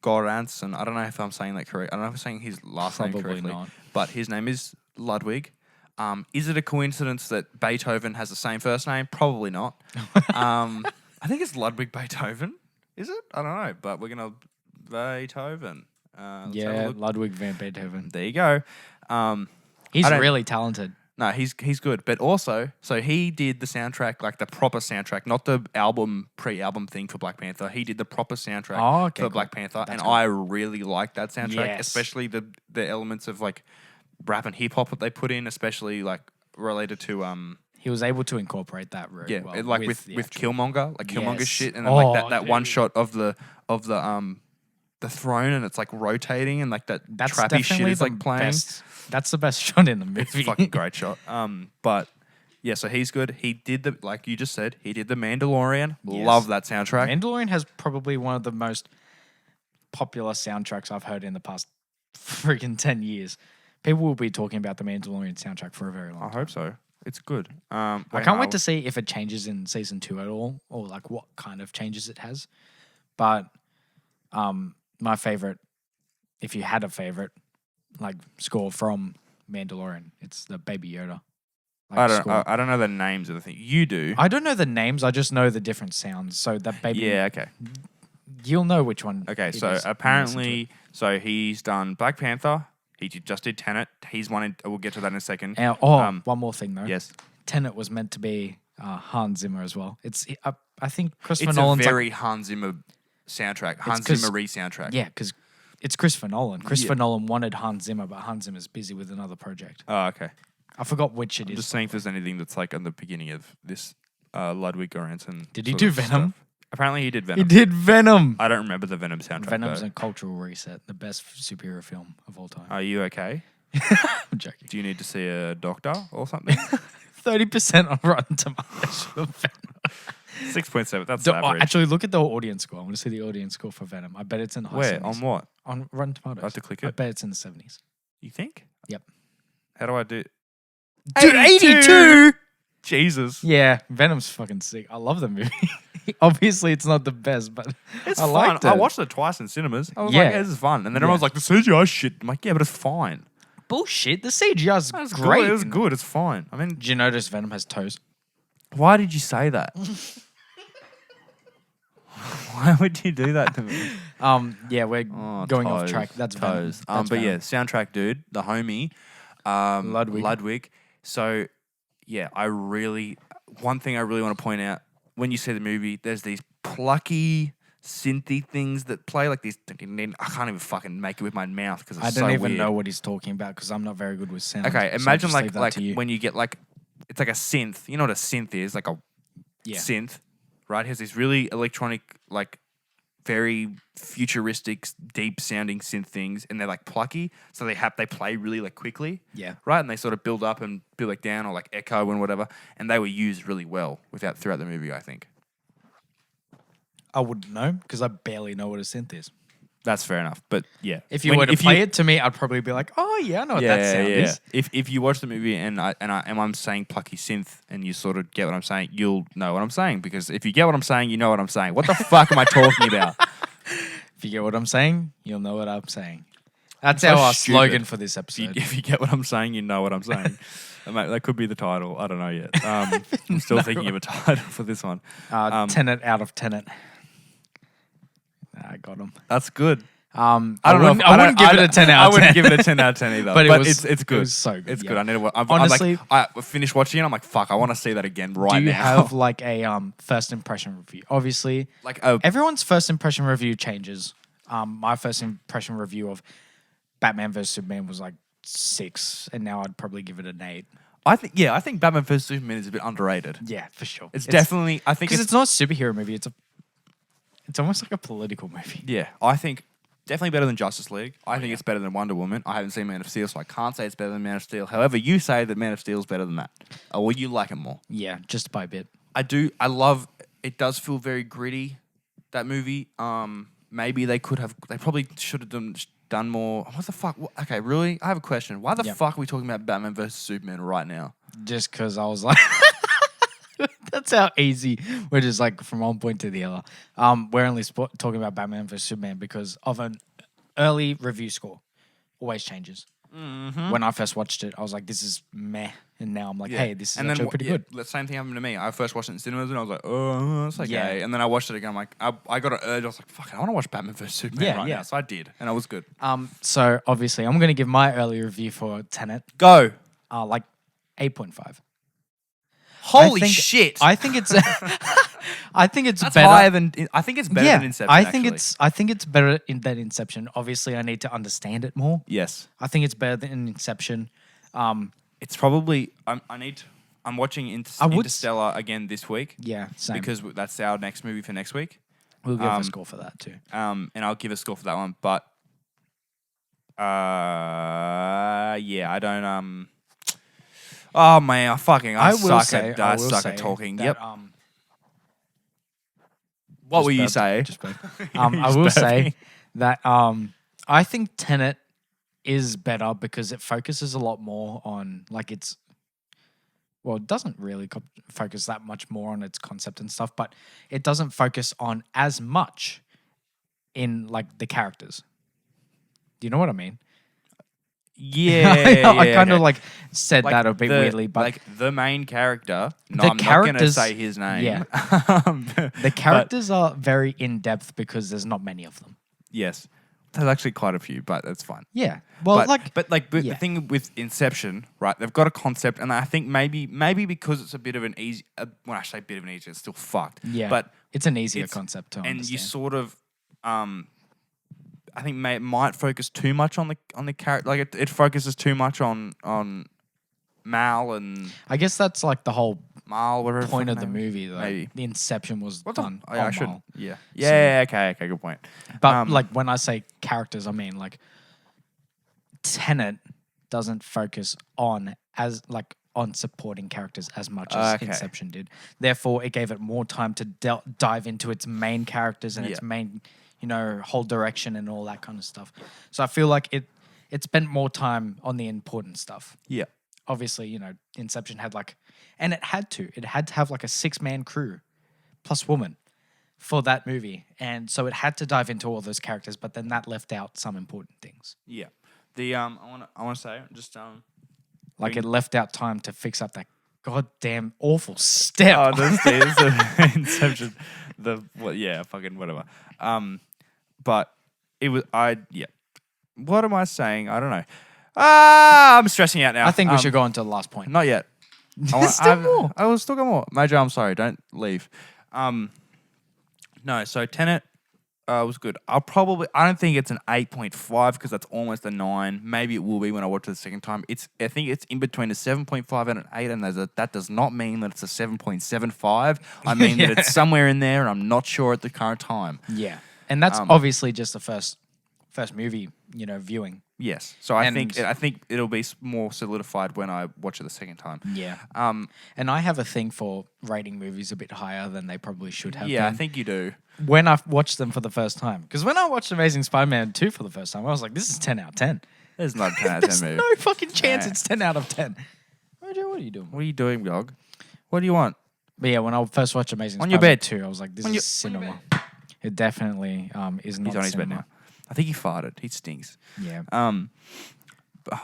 Göransson? I don't know if I'm saying that correct. I don't know if I'm saying his last name Probably correctly, not. but his name is Ludwig. Is it a coincidence that Beethoven has the same first name? Probably not. I think it's Ludwig Beethoven. Is it? I don't know, but we're gonna Beethoven. Let's have a Yeah, look. Ludwig van Beethoven. There you go. He's I don't- really talented. No, he's good, but also, so he did the soundtrack, like the proper soundtrack, not the pre-album thing for Black Panther. He did the proper soundtrack Oh, okay, for cool. Black Panther, That's and cool. I really like that soundtrack, Yes. especially the elements of like rap and hip hop that they put in, especially like related to He was able to incorporate that really yeah, well. it, like with the actual- Killmonger, like Killmonger's Yes. shit, and then like Oh, that one dude. shot of the throne, and it's like rotating, and like that That's trappy shit definitely is like playing. best. That's the best shot in the movie. It's a fucking great shot. But yeah, so he's good. He did like you just said, he did the Mandalorian. Yes. Love that soundtrack. Mandalorian has probably one of the most popular soundtracks I've heard in the past freaking 10 years. People will be talking about the Mandalorian soundtrack for a very long I time. hope so. It's good. I can't wait to see if it changes in season 2 at all, or like what kind of changes it has. But my favorite, if you had a favorite, like score from Mandalorian, it's the Baby Yoda. Like, score. I don't know the names of the thing. You do. I don't know the names. I just know the different sounds. So that baby, Yeah. Okay. you'll know which one. Okay. it So is when you listen to apparently, so he's done Black Panther. He just did Tenet. He's one. We'll get to that in a second. it. One more thing though. Yes. Tenet was meant to be Hans Zimmer as well. I think Christopher It's Nolan's a very Hans Zimmer soundtrack. Hans 'cause- Zimmer soundtrack. yeah, because it's Christopher Nolan. Christopher Yeah. Nolan wanted Hans Zimmer, but Hans Zimmer's busy with another project. Oh, okay. I forgot which it I'm is. just saying if there's anything that's like on the beginning of this Ludwig Göransson. Did he sort do of Venom? stuff. Apparently he did He Venom. did Venom. I don't remember the Venom soundtrack. Venom's though. a cultural reset, the best superhero film of all time. Are you okay? I'm joking. Do you need to see a doctor or something? 30% on Rotten Tomatoes for Venom. 6.7. That's average. Actually, look at the audience score. I want to see the audience score for Venom. I bet it's in the high Where? 70s. On what? On Rotten Tomatoes. I have to click I it. bet it's in the 70s. You think? Yep. How do I do? Dude, 82! Jesus. Yeah, Venom's fucking sick. I love the movie. Obviously, it's not the best, but It's I fun. liked it. I watched it twice in cinemas. I was Yeah. like, this is fun. And then everyone's like, the CGI shit. I'm like, yeah, but it's fine. Bullshit. The CGI's That's great. Good. It was good. It's fine. I mean, Did you notice Venom has toes? why did you say that? Why would you do that to me? Yeah, we're going off Toes, track. That's toes. Venom. That's But yeah, Venom. soundtrack dude, the homie, Ludwig. So yeah, one thing I really want to point out when you see the movie, there's these plucky synthy things that play like these. I can't even fucking make it with my mouth because it's I so don't even weird. know what he's talking about because I'm not very good with sound. Okay, so I'll imagine just leave that like to you. when you get like it's like a synth. You know what a synth is? Like a Yeah. synth, right? It has these really electronic, like very futuristic, deep sounding synth things, and they're like plucky, so they play really like quickly, Yeah. right? And they sort of build up and build like down or like echo and whatever, and they were used really well throughout the movie. I think I wouldn't know because I barely know what a synth is. that's fair enough, but yeah, If you were to play it to me, I'd probably be like, "Oh yeah, I know what that sound is." If you watch the movie and I'm saying plucky synth and you sort of get what I'm saying, you'll know what I'm saying because if you get what I'm saying, you know what I'm saying. What the fuck am I talking about? If you get what I'm saying, you'll know what I'm saying. That's So our stupid. slogan for this If you, episode. if you get what I'm saying, you know what I'm saying. That could be the title. I don't know yet. I'm still thinking of a title for this one. Tenet out of Tenet. I got him. That's good. I don't know. I wouldn't give it a 10 out I of 10. wouldn't give it a 10 out of 10 either. But But, it's it's good. It was so good. It's yeah. good. I need to. Honestly, I finished watching it. I'm like, fuck. I want to see that again right do you now. have like a first impression review? Obviously, like everyone's first impression review changes. My first impression review of Batman vs Superman was like 6, and now I'd probably give it an 8. I think Batman vs Superman is a bit underrated. Yeah, for sure. It's definitely. I think because it's not a superhero movie. It's almost like a political movie. Yeah, I think definitely better than Justice League. I think it's better than Wonder Woman. I haven't seen Man of Steel, so I can't say it's better than Man of Steel. However, you say that Man of Steel is better than that. Or you like it more. Yeah, just by a bit. I do. I love. It does feel very gritty. That movie. Maybe they probably should have done more. What the fuck? Okay, really? I have a question. Why the fuck are we talking about Batman versus Superman right now? Just because I was like, that's how easy we're just like from one point to the other. We're only talking about Batman versus Superman because of an early review score. Always changes. Mm-hmm. When I first watched it, I was like, this is meh. And now I'm like, hey, this is actually pretty good. The same thing happened to me. I first watched it in cinemas and I was like, oh, it's okay. Yeah. And then I watched it again. I'm like, I got an urge. I was like, fuck, I want to watch Batman vs Superman right now. So I did, and it was good. So obviously, I'm going to give my early review for Tenet. Go. Like 8.5. Holy shit! I think it's. I think it's That's better. higher than. I think it's better than Inception. I think it's better than Inception. Obviously, I need to understand it more. Yes. I think it's better than Inception. It's probably. I'm watching Interstellar again this week. Yeah, same. Because that's our next movie for next week. We'll give a score for that too. And I'll give a score for that one. But. Yeah, I don't. Oh man, I suck at talking. That, yep. What will you say? I will say that I think Tenet is better because it focuses a lot more on it doesn't really focus that much more on its concept and stuff, but it doesn't focus on as much in like the characters. Do you know what I mean? Yeah, I kind of said that a bit weirdly, but the main character. No, the I'm not going to characters- say his name. Yeah. the characters are very in depth because there's not many of them. Yes, there's actually quite a few, but that's fine. Yeah, well, but the thing with Inception, right? They've got a concept, and I think maybe because it's a bit of an easy. When I say bit of an easy, it's still fucked. Yeah, but it's an easier concept to understand. And you sort of, I think it might focus too much on the character. Like it focuses too much on Mal and. I guess that's like the whole Mal, whatever point of the name is. movie. Though. Maybe The Inception was done. I should. Mal. Yeah. Yeah. Okay. Good point. But when I say characters, I mean Tenet doesn't focus on supporting characters as much as Inception did. Therefore, it gave it more time to dive into its main characters and its main, whole direction and all that kind of stuff. So I feel like it spent more time on the important stuff. Yeah. Obviously, Inception had and it had to have a 6-man crew plus woman for that movie. And so it had to dive into all those characters, but then that left out some important things. Yeah. I want to say just it left out time to fix up that goddamn awful step. Oh, the Inception. fucking whatever. But it was What am I saying? I don't know. I'm stressing out now. I think we should go on to the last point. Not yet. There's still more. I will still got more. Major, I'm sorry. Don't leave. No. So Tenet was good. I don't think it's an 8.5 because that's almost a 9. Maybe it will be when I watch it the second time. I think it's in between a 7.5 and an 8, and that does not mean that it's a 7.75. I mean that it's somewhere in there, and I'm not sure at the current time. Yeah, and that's obviously just the first movie, viewing. Yes. So I think it'll be more solidified when I watch it the second time. Yeah. And I have a thing for rating movies a bit higher than they probably should have. Yeah, been. I think you do. When I watched them for the first time. Because when I watched Amazing Spider-Man 2 for the first time, I was like, this is 10 out of 10. There's not a 10 out of 10 There's movie. no fucking chance it's 10 out of 10. What are you doing? What are you doing, dog? What do you want? But yeah, when I first watched Amazing On your Spider-Man bed. 2, I was like, this On is your cinema. It definitely is not He's on his bed cinema. now. I think he farted. He stinks. Yeah.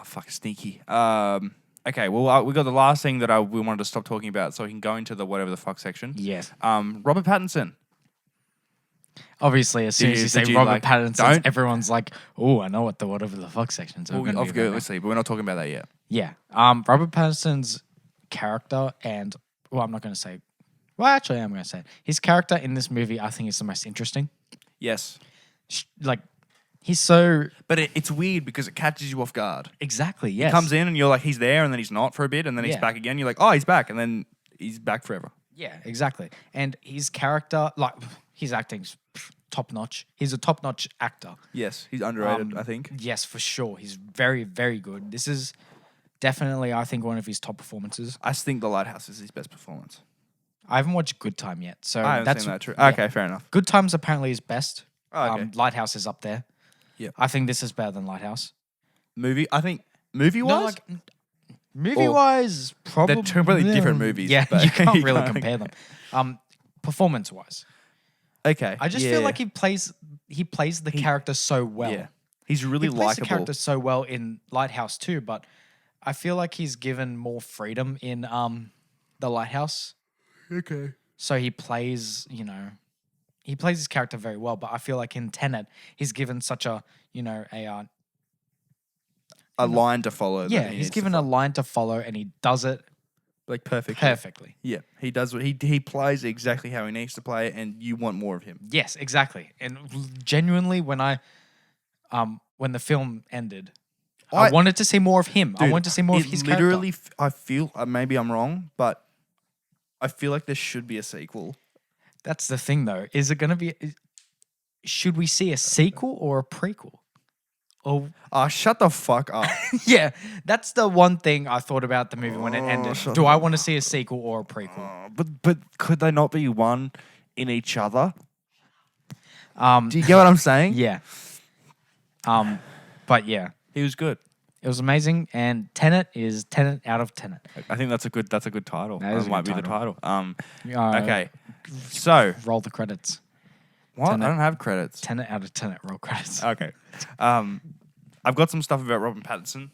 Fuck, stinky. Okay, well, we got the last thing that we wanted to stop talking about so we can go into the whatever the fuck section. Yes. Robert Pattinson. Obviously, as soon as you say Robert Pattinson, everyone's like, oh, I know what the whatever the fuck section's going to be. Obviously, but we're not talking about that yet. Yeah. Robert Pattinson's character and, I'm not going to say, actually, I'm going to say it. His character in this movie, I think, is the most interesting. Yes. Like, he's so... But it's weird because it catches you off guard. Exactly, yes. He comes in and you're like, he's there, and then he's not for a bit, and then he's back again. You're like, oh, he's back, and then he's back forever. Yeah, exactly. And his character, like, his acting's top-notch. He's a top-notch actor. Yes, he's underrated, I think. Yes, for sure. He's very, very good. This is definitely, I think, one of his top performances. I think The Lighthouse is his best performance. I haven't watched Good Time yet, so I haven't that's seen that true. yeah. Okay, fair enough. Good Time's apparently his best. Oh, okay. Lighthouse is up there. Yeah. I think this is better than Lighthouse. I think movie-wise? Movie-wise, probably... They're two completely different movies. Yeah, but you can't really compare them. Performance-wise. Okay. I just feel like he plays the character so well. Yeah. He's really He plays likable. the character so well in Lighthouse too, but I feel like he's given more freedom in The Lighthouse. Okay. So he plays, he plays his character very well, but I feel like in Tenet, he's given such a line to follow. Yeah, he's given a line to follow, and he does it like perfectly. Perfectly. Yeah, he does what he plays exactly how he needs to play it, and you want more of him. Yes, exactly. And genuinely, when the film ended, I wanted to see more of him. Dude, I wanted to see more of his character. Literally, I feel maybe I'm wrong, but I feel like there should be a sequel. That's the thing, though. Is it going to be? Should we see a sequel or a prequel? Oh, shut the fuck up. Yeah, that's the one thing I thought about the movie when it ended. Do I want to see a sequel or a prequel? But could they not be one in each other? Do you get what I'm saying? Yeah. But yeah, He was good. it was amazing, and Tenet is 10 out of 10. I think that's a good title. That is That a might good be the title. Uh, Okay. So Roll the credits. what? Tenet. I don't have credits. 10 out of 10. Roll credits. Okay. I've got some stuff about Robert Pattinson.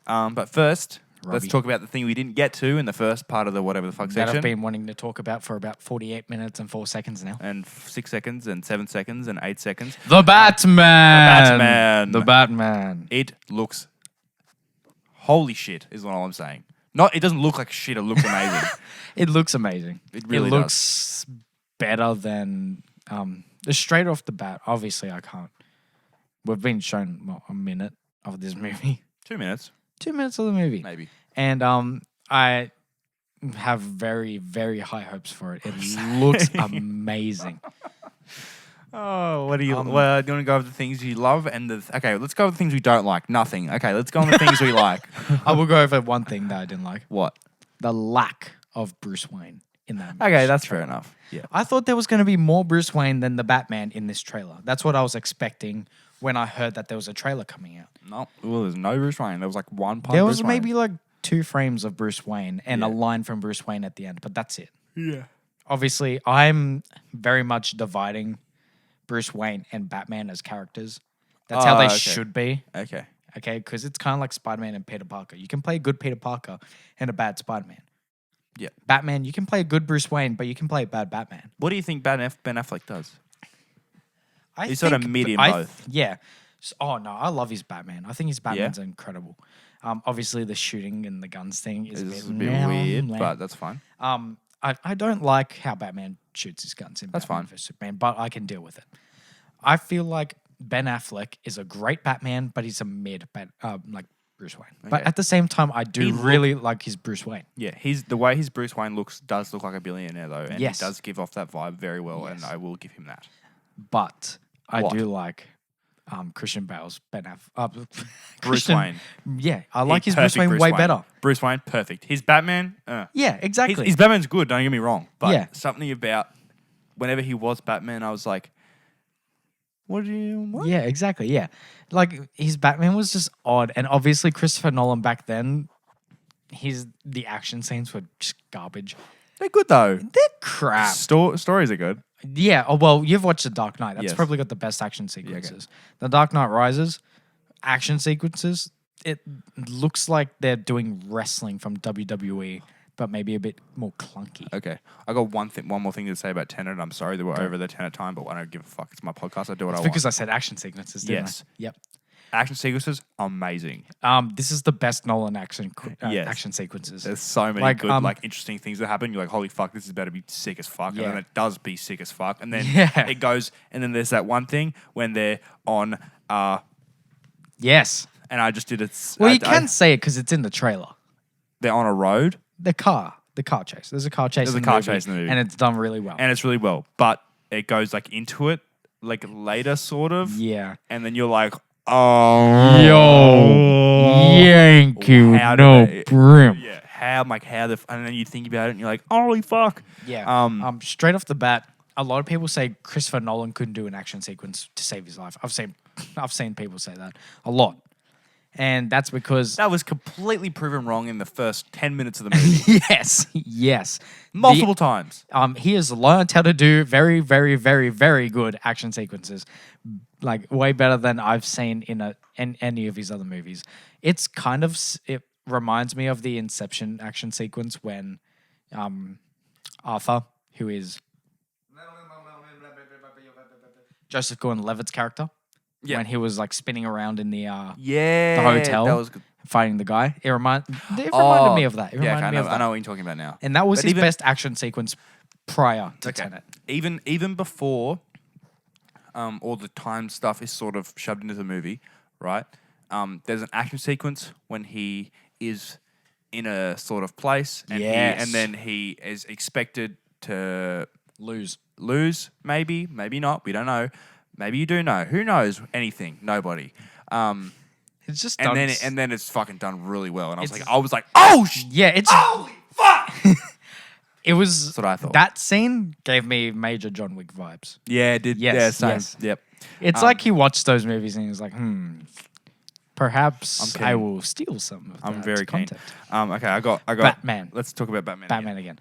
But first, let's Robbie. talk about the thing we didn't get to in the first part of the whatever the fuck That section. I've been wanting to talk about for about 48 minutes and 4 seconds now. And 6 seconds and 7 seconds and 8 seconds. The Batman. Batman. The Batman. It looks holy shit is all I'm saying. It doesn't look like shit, it looks amazing. It looks amazing. It really looks better than straight off the bat. Obviously, I can't. We've been shown a minute of this movie. 2 minutes, 2 minutes of the movie. maybe. And I have very, very high hopes for it. It looks amazing. Oh, what do you? Well, do you want to go over the things you love and okay? Let's go over the things we don't like. Nothing. Okay, let's go on the things we like. I will go over one thing that I didn't like: What? the lack of Bruce Wayne in that movie. Okay, that's fair enough. Yeah. I thought there was going to be more Bruce Wayne than the Batman in this trailer. That's what I was expecting when I heard that there was a trailer coming out. No, well, there's no Bruce Wayne. There was like one part. There Bruce was Wayne. maybe like 2 frames of Bruce Wayne and a Yeah. line from Bruce Wayne at the end, but that's it. Yeah. Obviously, I'm very much dividing Bruce Wayne and Batman as characters. That's how they okay. should be. Okay. Okay, because it's kind of like Spider-Man and Peter Parker. You can play a good Peter Parker and a bad Spider-Man. Yeah. Batman, you can play a good Bruce Wayne, but you can play a bad Batman. What do you think Ben Affleck does? I He's sort of think- mid in I- both. Yeah. Oh no, I love his Batman. I think his Batman's incredible. Obviously the shooting and the guns thing is It's a a bit, bit weird, but that's fine. I don't like how Batman shoots his guns in That's Batman fine. vs Superman, but I can deal with it. I feel like Ben Affleck is a great Batman, but he's a like Bruce Wayne. But Okay. at the same time, I do really like his Bruce Wayne. Yeah, the way his Bruce Wayne does look like a billionaire though, and Yes. he does give off that vibe very well, and Yes. I will give him that. But I What? do like Christian Bale's Ben Affleck. Bruce Wayne. Yeah, I like his Perfect Bruce Wayne way better. Bruce Wayne, perfect. His Batman, Yeah, exactly. his Batman's good. Don't get me wrong, but Yeah. something about whenever he was Batman, I was like, what? Yeah, exactly. Yeah. Like his Batman was just odd. And obviously Christopher Nolan back then, the action scenes were just garbage. They're good though. They're crap. Stories are good. Yeah. Oh, well, you've watched The Dark Knight. That's Yes. probably got the best action sequences. The Dark Knight Rises, action sequences, it looks like they're doing wrestling from WWE, but maybe a bit more clunky. Okay, I got one more thing to say about Tenet. I'm sorry that we're over the Tenet time, but I don't give a fuck. It's my podcast. I do what I want. Because I said action sequences, didn't Yes. I? Yep. Action sequences, amazing. This is the best Nolan action Yes. action sequences. There's so many Like, good, interesting things that happen. You're like, holy fuck, this is about to be sick as fuck. Yeah. And then it does be sick as fuck. And then Yeah. it goes, and then there's that one thing when they're on, Yes. and I just did it. Well, you can say it because it's in the trailer. They're on a road, The car chase. There's a car chase. There's in a car the movie, chase in the movie. and it's done really well. and it's really well, but it goes like into it, like later, sort of. Yeah. And then you're like, oh. yank How did they- brim. Yeah. And then you think about it and you're like, holy fuck. Yeah. Straight off the bat, a lot of people say Christopher Nolan couldn't do an action sequence to save his life. I've seen people say that a lot, and that's because That was completely proven wrong in the first 10 minutes of the movie. yes. Multiple times. He has learned how to do very, very, very, very good action sequences, like way better than I've seen in any of his other movies. It's kind of it reminds me of the Inception action sequence when Arthur, who is Joseph Gordon-Levitt's character, when he was like spinning around in the hotel, That was good. fighting the guy. It reminded me of that. It reminded I me know, of that. I know what you're talking about now. And that was But his even- best action sequence prior to Tenet. Even before all the time stuff is sort of shoved into the movie, right? There's an action sequence when he is in a sort of place and Yes. and then he is expected to Lose. maybe not, we don't know. Maybe you do know. Who knows anything? Nobody. It's just And done then it's fucking done really well. And I was It's- like, oh yeah, it's holy fuck! it was That's what I thought. that scene gave me major John Wick vibes. Yeah, it did. Yes, Yeah, same. yes. Yep. It's like he watched those movies and he was like, perhaps I'm I keen. will steal some of I'm that very keen. content. Okay, I got Batman. Let's talk about Batman. Batman again.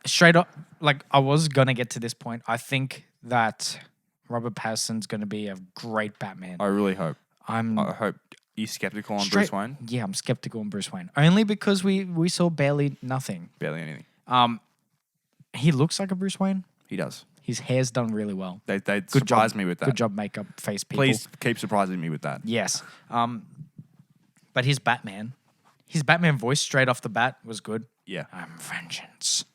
Straight up, like I was gonna get to this point. I think that Robert Pattinson's gonna be a great Batman. I really hope. I'm I hope you skeptical on straight- Bruce Wayne. Yeah, I'm skeptical on Bruce Wayne. Only because we saw barely nothing. Barely anything. He looks like a Bruce Wayne. He does. His hair's done really well. They Good surprised job. me with that. Good job, makeup, face people. Please keep surprising me with that. Yes. But his Batman voice straight off the bat was good. Yeah. I'm vengeance.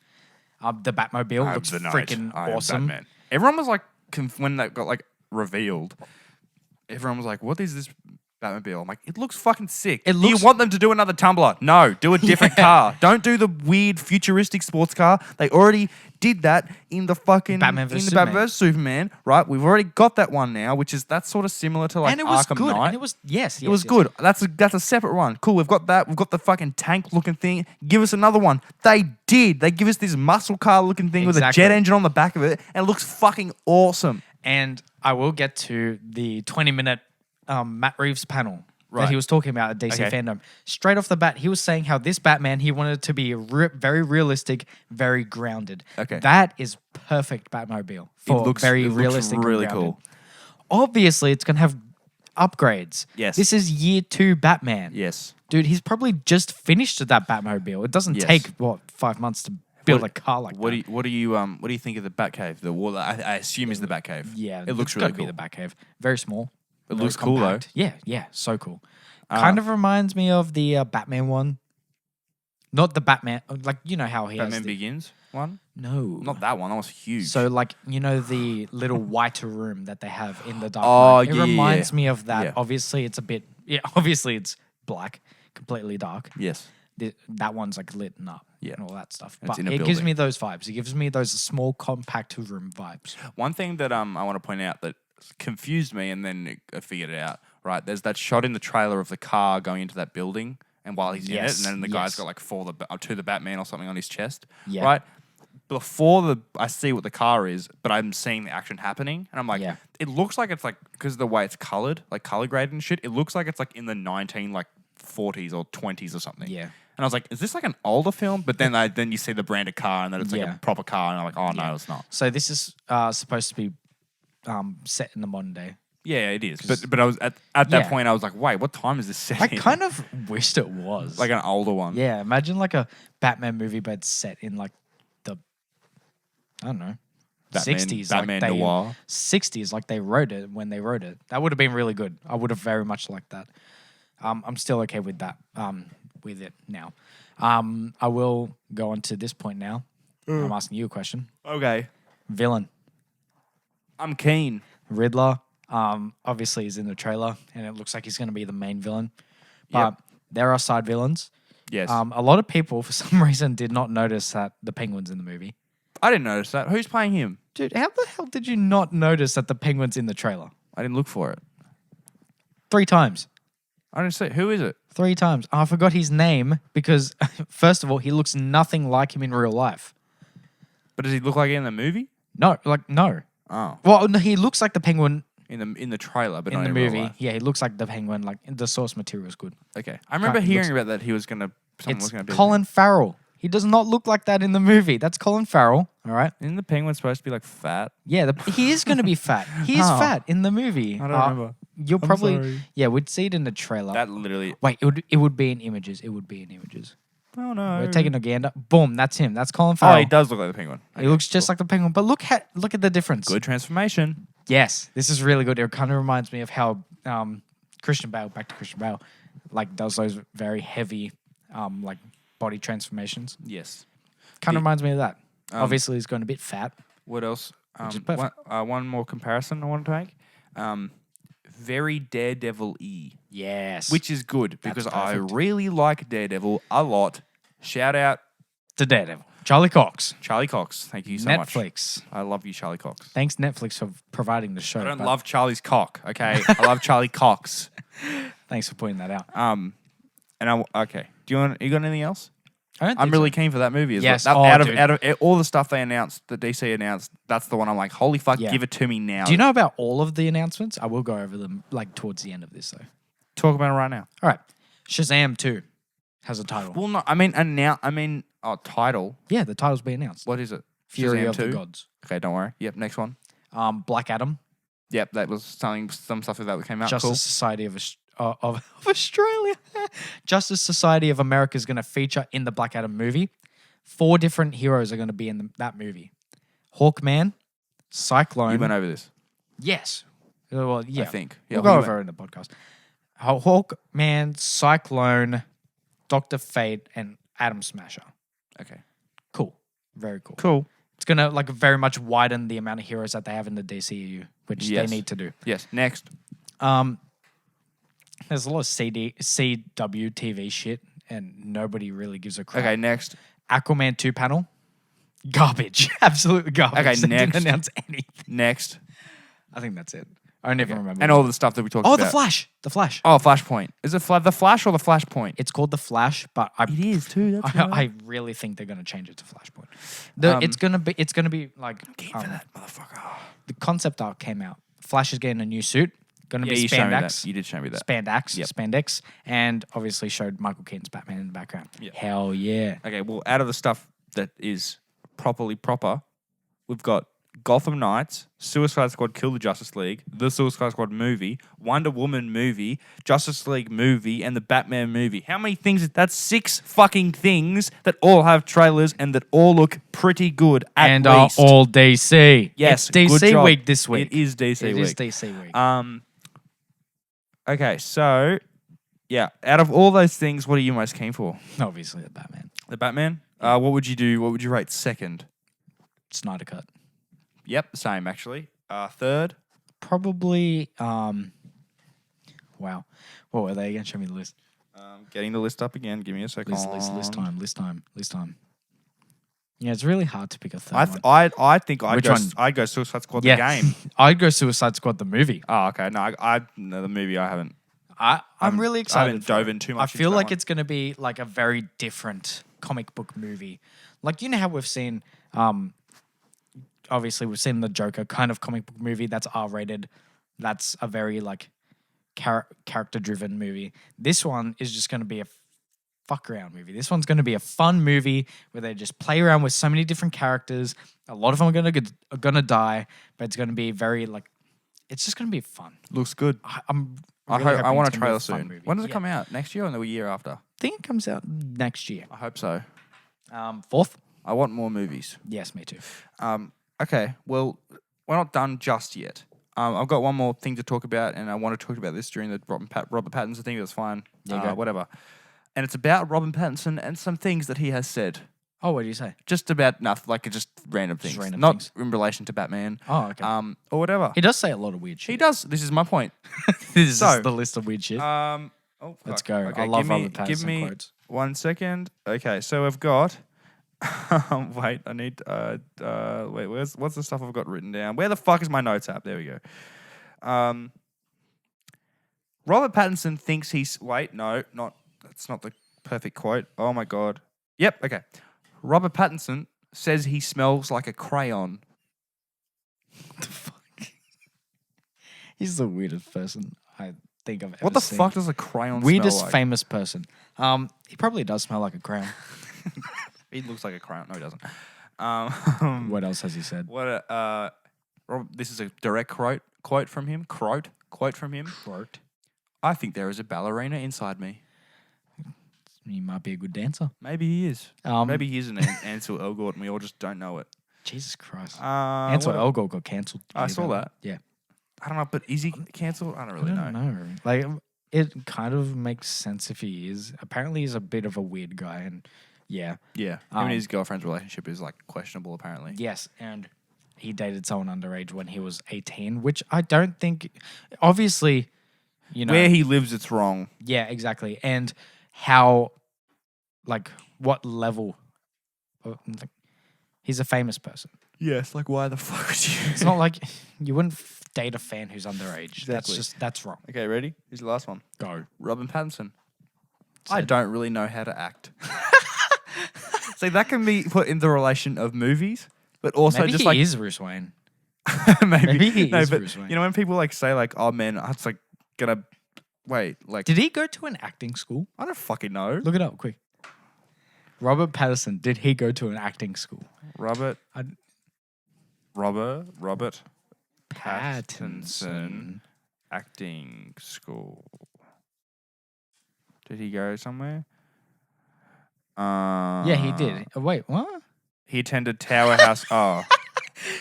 The Batmobile I'm looks the knight. freaking I am awesome. Batman. Everyone was like, when that got like revealed, everyone was like, "What is this Batmobile?" I'm like, "It looks fucking sick." It Do you looks- want them to do another Tumbler? No, do a different car. Don't do the weird futuristic sports car. They already did that in the fucking Batman in vs the Superman. Batman vs Superman, right? We've already got that one now, which is that's sort of similar to like And it was Arkham good. Knight. And it was yes, It was good. That's a separate one. Cool. We've got that. We've got the fucking tank looking thing. Give us another one. They did. They give us this muscle car looking thing with a Exactly. jet engine on the back of it, and it looks fucking awesome. And I will get to the 20-minute Matt Reeves panel Right. that he was talking about at DC Okay. Fandom. Straight off the bat, he was saying how this Batman, he wanted it to be very realistic, very grounded. Okay. That is perfect Batmobile for very it looks realistic and really grounded. cool. Obviously, it's going to have upgrades. Yes. This is year 2 Batman. Yes. Dude, he's probably just finished that Batmobile. It doesn't Yes. take, 5 months to build a car like that. What do you think of the Batcave? The wall I assume is the Batcave. Yeah, it looks it's really gotta cool. be the Batcave. Very small. It very looks cool, though. compact. Yeah, so cool. Kind of reminds me of the Batman one. Not the Batman, like, you know how he Batman has the... Begins one. No. Not that one. That was huge. So, like, you know the little white room that they have in the Dark Oh, Knight? It yeah, reminds me of that. Yeah. Obviously, it's a bit... Yeah, obviously, it's black, completely dark. yes. That one's, like, lit up Yeah. and all that stuff. It's But in a it gives building. me those vibes. It gives me those small, compact room vibes. One thing that I want to point out that confused me, and then I figured it out. Right, there's that shot in the trailer of the car going into that building, and while he's in it, and then the guy's got like to the Batman or something on his chest. Yeah. Right. Before I see what the car is, but I'm seeing the action happening, and I'm like, Yeah. it looks like it's like because of the way it's colored, like color graded and shit. It looks like it's like in the 40s or 20s or something. Yeah. And I was like, is this like an older film? But then then you see the branded car, and then it's like Yeah. a proper car, and I'm like, oh no, it's not. So this is supposed to be set in the modern day. Yeah, it is. But I was at that Yeah. point, I was like, wait, what time is this set? I in? kind of wished it was. like an older one. Yeah, imagine like a Batman movie, but set in like the, I don't know, Batman- 60s. Batman like noir. 60s, like they wrote it when they wrote it. That would have been really good. I would have very much liked that. I'm still okay with that, with it now. I will go on to this point now. I'm asking you a question. Okay. Villain. I'm keen. Riddler, obviously is in the trailer, and it looks like he's going to be the main villain. But Yep. there are side villains. Yes. A lot of people, for some reason, did not notice that the Penguin's in the movie. I didn't notice that. Who's playing him? Dude, how the hell did you not notice that the Penguin's in the trailer? I didn't look for it. 3 times. I didn't see it. Who is it? 3 times. I forgot his name because, first of all, he looks nothing like him in real life. But does he look like it in the movie? No. Oh, Well, no, he looks like the Penguin in the trailer, but in not the in real movie. life. Yeah, he looks like the Penguin. Like, the source material is good. Okay. I remember It hearing looks- about that. He was gonna. Someone was It's gonna be Colin Farrell. He does not look like that in the movie. That's Colin Farrell. All right. Isn't the penguin supposed to be like fat? Yeah, he is going to be fat. He is Oh. fat in the movie. I don't remember. You'll probably, sorry. yeah, we'd see it in the trailer. That literally. Wait, it would be in images. It would be in images. Oh no. We're taking a gander. Boom, that's him. That's Colin Farrell. Oh, he does look like the penguin. He looks just like the Penguin. But look at the difference. Good transformation. Yes, this is really good. It kind of reminds me of how Christian Bale, back to Christian Bale, like does those very heavy, like body transformations. Yes. Kind of The- reminds me of that. Obviously, he's going a bit fat. What else? is perfect. One more comparison I want to make. Very Daredevil-y, Yes. which is good because I perfect. really like Daredevil a lot. Shout out to Daredevil. Charlie Cox. Charlie Cox. Thank you so much. Netflix. I love you, Charlie Cox. Thanks, Netflix, for providing the show. I don't but love Charlie's cock, okay? I love Charlie Cox. Thanks for pointing that out. Okay. You got anything else? I don't I'm think really so. keen for that movie as Yes. well. Oh, Out dude. of all the stuff they announced, that DC announced, that's the one I'm like, holy fuck, Yeah. give it to me now. Do you know about all of the announcements? I will go over them like towards the end of this, though. Talk about it right now. All right. Shazam 2 has a title. Well, no, title. Yeah, the title's been announced. What is it? Fury Shazam of 2? the Gods. Okay, don't worry. Yep, next one. Black Adam. Yep, that was some stuff that came out. Justice Cool. Society of Australia. Justice Society of America is going to feature in the Black Adam movie. 4 different heroes are going to be in that movie. Hawkman, Cyclone. You went over this, Yes. Well, yeah. I think. We'll Yeah, go we over it in the podcast. Hawkman, Cyclone, Dr. Fate, and Atom Smasher. Okay. Cool. Very cool. Cool. It's going to like very much widen the amount of heroes that they have in the DCU, which Yes. they need to do. Yes. Next. There's a lot of CW TV shit, and nobody really gives a crap. Okay. Next. Aquaman 2 panel. Garbage. Absolutely garbage. Okay, They next. didn't announce anything. Next. I think that's it. I never remember. And all the stuff that we talked Oh, about. The Flash. The Flash. Oh, Flashpoint. Is it the Flash or the Flashpoint? It's called The Flash, but It is too. That's I really think they're going to change it to Flashpoint. It's gonna be like for that motherfucker. the concept art came out. Flash is getting a new suit. Going to Yeah, be you showed me that. spandex. You did show me that. Spandex, and obviously showed Michael Keaton's Batman in the background. Yep. Hell yeah! Okay, well, out of the stuff that is proper, we've got Gotham Knights, Suicide Squad Kill the Justice League, the Suicide Squad movie, Wonder Woman movie, Justice League movie, and the Batman movie. How many things? That's 6 fucking things that all have trailers and that all look pretty good at and least. are all DC. Yes, it's DC good job. week this week. It is DC It week. is DC week. Okay, so yeah, out of all those things, what are you most keen for? Obviously, the Batman. The Batman. What would you do? What would you rate second? Snyder Cut. Yep, same actually. Third. Probably. Wow. What were they again? Show me the list. Getting the list up again. Give me a second. List time. Yeah, it's really hard to pick a third one. I think I'd Which go. one? I'd go Suicide Squad Yeah. the game. I'd go Suicide Squad the movie. Oh, okay. No, no, the movie I haven't. I'm really I excited. haven't dove in too much. I feel into like that it's going to be like a very different comic book movie. Like, you know how we've seen, obviously we've seen the Joker kind of comic book movie that's R-rated. That's a very like character-driven movie. This one is just going to be a fuck around movie. This one's going to be a fun movie where they just play around with so many different characters. A lot of them are gonna die, but it's going to be very like, it's just going to be fun. one. Looks good. I'm I really hope. I hoping want it's a gonna be trailer fun soon. movie. When does it Yeah. come out? Next year or the year after? I think it comes out next year. I hope so. 4th? I want more movies. Yes, me too. Okay, well, we're not done just yet. I've got one more thing to talk about, and I want to talk about this during the Robert Pattinson thing. That's fine. Yeah, go. Whatever. And it's about Robert Pattinson and some things that he has said. Oh, what do you say? Just about nothing, like just random things. random not things. in relation to Batman. Oh, okay. Or whatever. He does say a lot of weird shit. He does. This is my point. This is So, the list of weird shit. Oh, Let's fuck. go. Okay, I love give me, Robert Pattinson give me quotes. 1 second. Okay, so I've got. Wait, I need. Wait, what's the stuff I've got written down? Where the fuck is my notes app? There we go. Robert Pattinson thinks he's. Wait, no, that's not the perfect quote. Oh my god. Yep. Okay. Robert Pattinson says he smells like a crayon. What the fuck? He's the weirdest person I think I've ever What the seen. fuck does a crayon Weirdest smell like? famous person. He probably does smell like a crayon. He looks like a crayon. No, he doesn't. What else has he said? This is a direct quote from him. Quote from him. Quote. I think there is a ballerina inside me. He might be a good dancer. Maybe he is. Um, Maybe he is an Ansel Elgort and we all just don't know it. Jesus Christ. Ansel Ansel Elgort got cancelled. I saw that. Yeah. I don't know, but is he cancelled? I don't really I don't know. Like, it kind of makes sense if he is. Apparently, he's a bit of a weird guy, and yeah. Yeah. Him and his girlfriend's relationship is like questionable, apparently. Yes, and he dated someone underage when he was 18, which I don't think. Obviously, you know. Where he lives, it's wrong. Yeah, exactly. And how, like, what level? Like, he's a famous person. Yes, like why the fuck would you? It's not like you wouldn't date a fan who's underage. Exactly. That's wrong. Okay, ready? Here's the last one. Go. Robin Pattinson. I Said- don't really know how to act. See, that can be put in the relation of movies, but also Maybe just he like is Bruce Wayne. maybe he no, is but Bruce Wayne. you know when people like say like, "Oh man, it's like gonna wait." Like, Did he go to an acting school? I don't fucking know. Look it up quick. Robert Pattinson, did he go to an acting school? Robert Pattinson. Pattinson acting school. Did he go somewhere? Yeah, he did. Wait, what? He attended Tower House. Oh.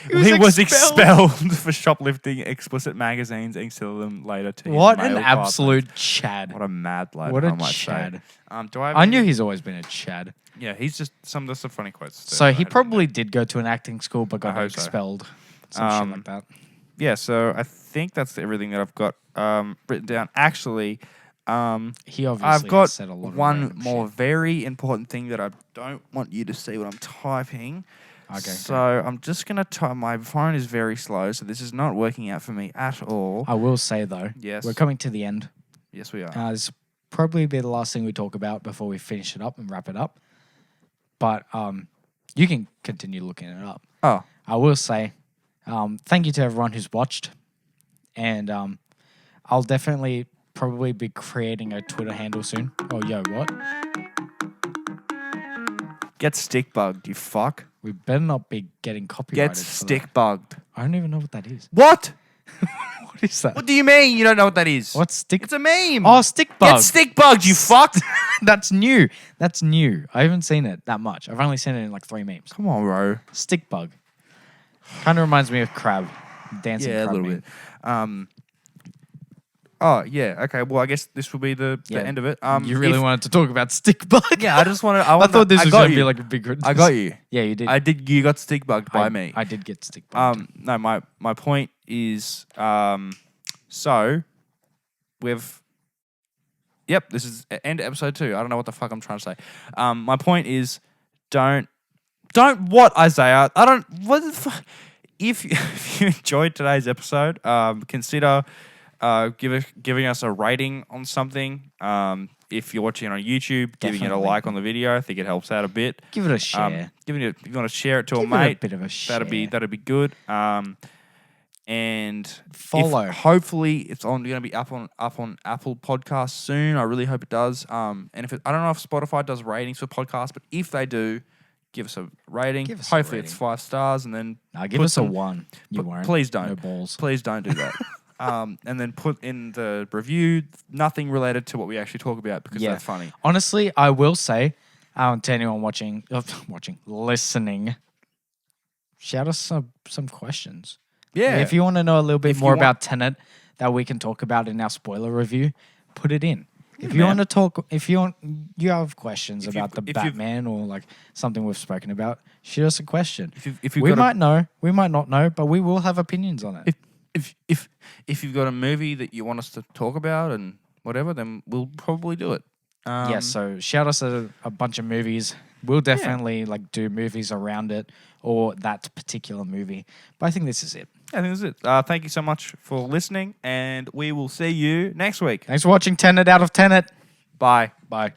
He was He was expelled for shoplifting explicit magazines and selling them later to his What an male absolute partners. Chad. What a mad lad, What a I might Chad. say. Do I have I any- knew he's always been a Chad. Yeah, he's just there's some funny quotes. there So that I he didn't probably did go to an acting school but got hope so. expelled. Some shit like that. Yeah, so I think that's everything that I've got written down. Actually, He obviously I've got has said a lot of one random more shit. very important thing that I don't want you to see what I'm typing. Okay. So I'm just going to type. My phone is very slow, so this is not working out for me at all. I will say though, Yes. we're coming to the end. Yes, we are. This will probably be the last thing we talk about before we finish it up and wrap it up. But you can continue looking it up. Oh, I will say thank you to everyone who's watched. And I'll definitely probably be creating a Twitter handle soon. Oh, yo, what? get stick bugged, you fuck. We better not be getting copyrighted. Gets for stick bugged. that. I don't even know what that is. What? What is that? What do you mean you don't know what that is? What's stick? It's a meme. Oh, stick bug. Get stick bugged, you fuck. That's new. That's new. I haven't seen it that much. I've only seen it in like 3 memes. Come on, bro. Stick bug. Kind of reminds me of crab. Dancing Yeah, a crab little meme. bit. Oh, yeah. Okay. Well, I guess this will be the Yeah. end of it. You really wanted to talk about stick bug? Yeah, I just wanted. I thought this was going going to be like a big. I got you. Yeah, you did. I did. You got stick bugged by I- me. I did get stick bugged. No, my point is, so we've. Yep, this is end of episode 2. I don't know what the fuck I'm trying to say. My point is, don't what, Isaiah? I don't what the fuck. If you enjoyed today's episode, consider giving us a rating on something. If you're watching it on YouTube, giving it a Definitely. like on the video. I think it helps out a bit. Give it a share. Giving it, if you want to share it to Give a it a mate, bit of a share. that'd be good. And Follow. hopefully it's going to be up on Apple Podcasts soon. I really hope it does. And if I don't know if Spotify does ratings for podcasts, but if they do, give us a rating. Give us a Hopefully rating. it's 5 stars, and then Nah, give put us a some- 1. You won't. please don't. No balls. Please don't do that. And then put in the review nothing related to what we actually talk about, because Yeah. that's funny. Honestly, I will say to anyone listening, shout us some questions. Yeah. If you want to know a little bit If you more want- about Tenet that we can talk about in our spoiler review, put it in. If you man. want to talk, if you have questions If you- about the if you've- Batman or like something we've spoken about, shoot us a question. if you've We got a- might know, we might not know, but we will have opinions on it. if you've got a movie that you want us to talk about and whatever, then we'll probably do it. Yeah, so shout us a bunch of movies. We'll definitely like do movies around it or that particular movie. But I think this is it. I think that's it. Thank you so much for listening, and we will see you next week. Thanks for watching Tenet out of Tenet. Bye. Bye.